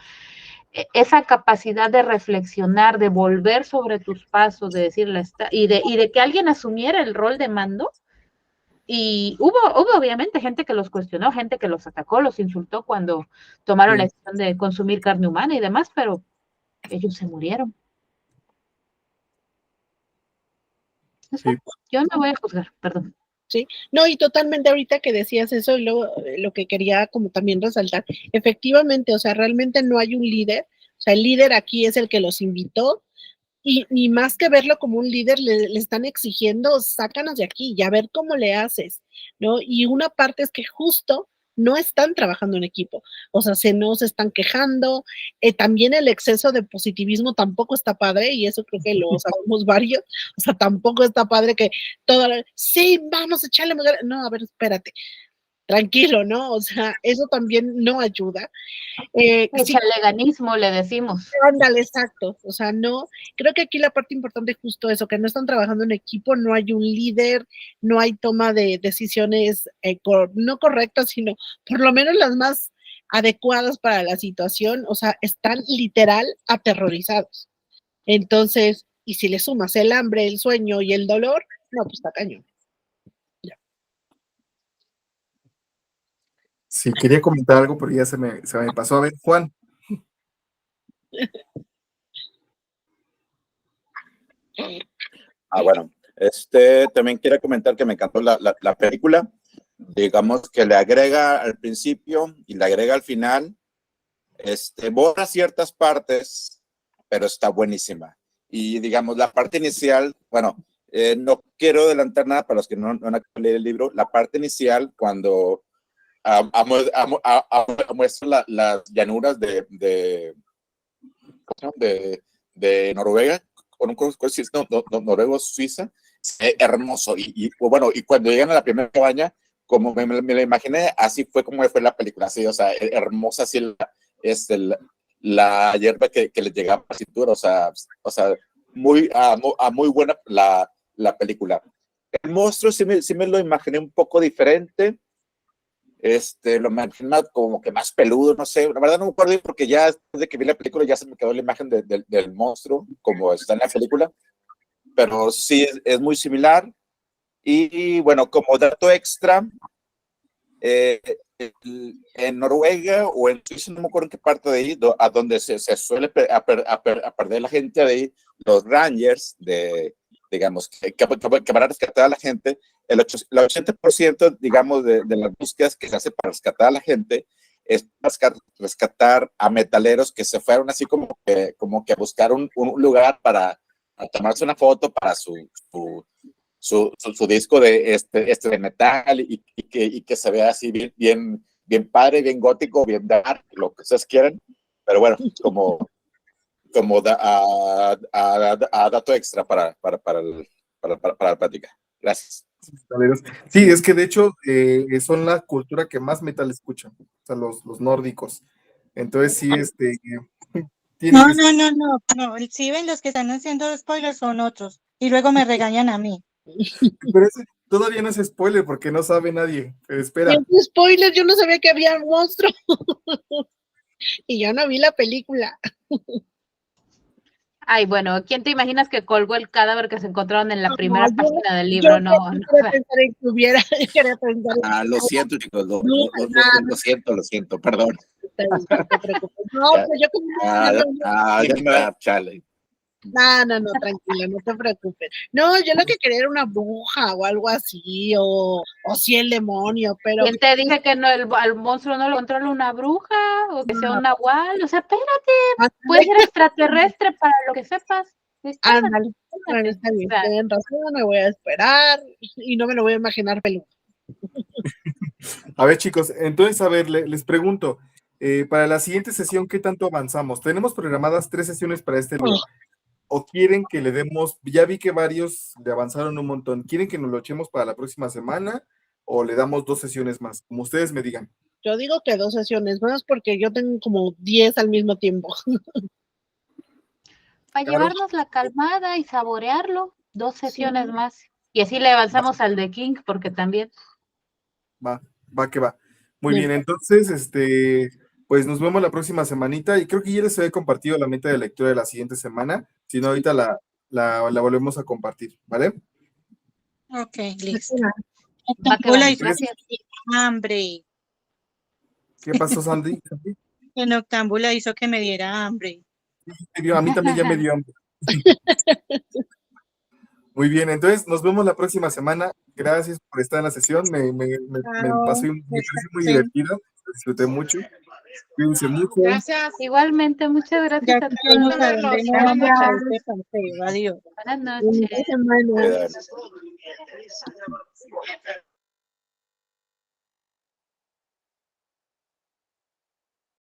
esa capacidad de reflexionar, de volver sobre tus pasos, de decirle, y de que alguien asumiera el rol de mando. Y hubo obviamente gente que los cuestionó, gente que los atacó, los insultó cuando tomaron la decisión de consumir carne humana y demás, pero ellos se murieron. Sí. Yo no voy a juzgar, perdón. Sí, no, y totalmente ahorita que decías eso, lo que quería como también resaltar, efectivamente, o sea, realmente no hay un líder, o sea, el líder aquí es el que los invitó, y más que verlo como un líder, le están exigiendo, sácanos de aquí y a ver cómo le haces, ¿no? Y una parte es que justo no están trabajando en equipo, o sea, no se están quejando, también el exceso de positivismo tampoco está padre, y eso creo que lo sabemos varios, o sea, tampoco está padre que sí, vamos a echarle, no, a ver, espérate, tranquilo, ¿no? O sea, eso también no ayuda. Sí, Chaleganismo, le decimos. ándale, exacto. O sea, no, creo que aquí la parte importante es justo eso, que no están trabajando en equipo, no hay un líder, no hay toma de decisiones no correctas, sino por lo menos las más adecuadas para la situación. O sea, están literal aterrorizados. Entonces, y si le sumas el hambre, el sueño y el dolor, no, pues está cañón. Sí, quería comentar algo, pero ya se me pasó. A ver, Juan. Bueno, también quiero comentar que me encantó la película. Digamos que le agrega al principio y le agrega al final. Borra ciertas partes, pero está buenísima. Y digamos, la parte inicial, bueno, no quiero adelantar nada para los que no han leído el libro. La parte inicial, cuando muestra las llanuras de Noruega, Noruego-Suiza, hermoso. Y bueno, y cuando llegan a la primera cabaña, como me lo imaginé, así fue como fue la película, así, o sea, hermosa, así la hierba que le llegaba a la cintura, o sea muy buena la película. El monstruo sí me lo imaginé un poco diferente. Lo imaginé como que más peludo, no sé, la verdad no me acuerdo porque ya desde que vi la película ya se me quedó la imagen del monstruo como está en la película, pero sí es muy similar. Y bueno, como dato extra, en Noruega o en Suiza, no me acuerdo en qué parte de ahí, a donde se suele perder la gente de ahí, los Rangers, digamos, que van a rescatar a la gente, el 80%, digamos, de las búsquedas que se hace para rescatar a la gente es rescatar a metaleros que se fueron así como que a buscar un lugar para tomarse una foto para su disco de de metal y que se vea así bien padre, bien gótico, bien dark, lo que ustedes quieran, pero bueno, como dato extra para la plática. Gracias. Sí, es que de hecho son la cultura que más metal escuchan, o sea, los nórdicos. Entonces sí, tiene que No, si ven los que están haciendo spoilers son otros y luego me regañan a mí. pero ese todavía no es spoiler porque no sabe nadie, pero espera. Es spoiler, yo no sabía que había un monstruo. Y yo no vi la película. Ay, bueno, ¿quién te imaginas que colgó el cadáver que se encontraron en la primera yo- página del libro? No, Yo quería pensar en que hubiera, yo quería pensar en Lo siento, chicos, lo siento, perdón. no te preocupes. No, pues yo Ya me va, chale. No, tranquila, no te preocupes. No, yo lo que quería era una bruja o algo así, o si el demonio, pero ¿Quién te dice que no, al monstruo no lo controla una bruja o que sea un nahual? O sea, espérate, puede ser extraterrestre para lo que sepas. Ándale, bueno, está bien, tienen razón, me voy a esperar y no me lo voy a imaginar peludo. A ver, chicos, entonces, a ver, les pregunto, para la siguiente sesión, ¿qué tanto avanzamos? Tenemos programadas 3 sesiones para este libro. ¿O quieren que le demos, ya vi que varios le avanzaron un montón, ¿quieren que nos lo echemos para la próxima semana o le damos 2 sesiones más? Como ustedes me digan. Yo digo que 2 sesiones más porque yo tengo como 10 al mismo tiempo. Para llevarnos la calmada y saborearlo, 2 sesiones más. Y así le avanzamos al de King, porque también. Va que va. Muy bien, entonces, pues nos vemos la próxima semanita y creo que ya les había compartido la meta de lectura de la siguiente semana, si no ahorita la volvemos a compartir, ¿vale? Ok, listo. Va que va. Gracias. Hambre. ¿Qué pasó, Sandy? En Octámbula hizo que me diera hambre. A mí también ya me dio hambre. Muy bien, entonces nos vemos la próxima semana. Gracias por estar en la sesión. Me pareció muy divertido. Disfruté mucho. Cuídense mucho. Gracias. Igualmente, muchas gracias a todos. Buenas noches. Buenas noches. Buenas semanas.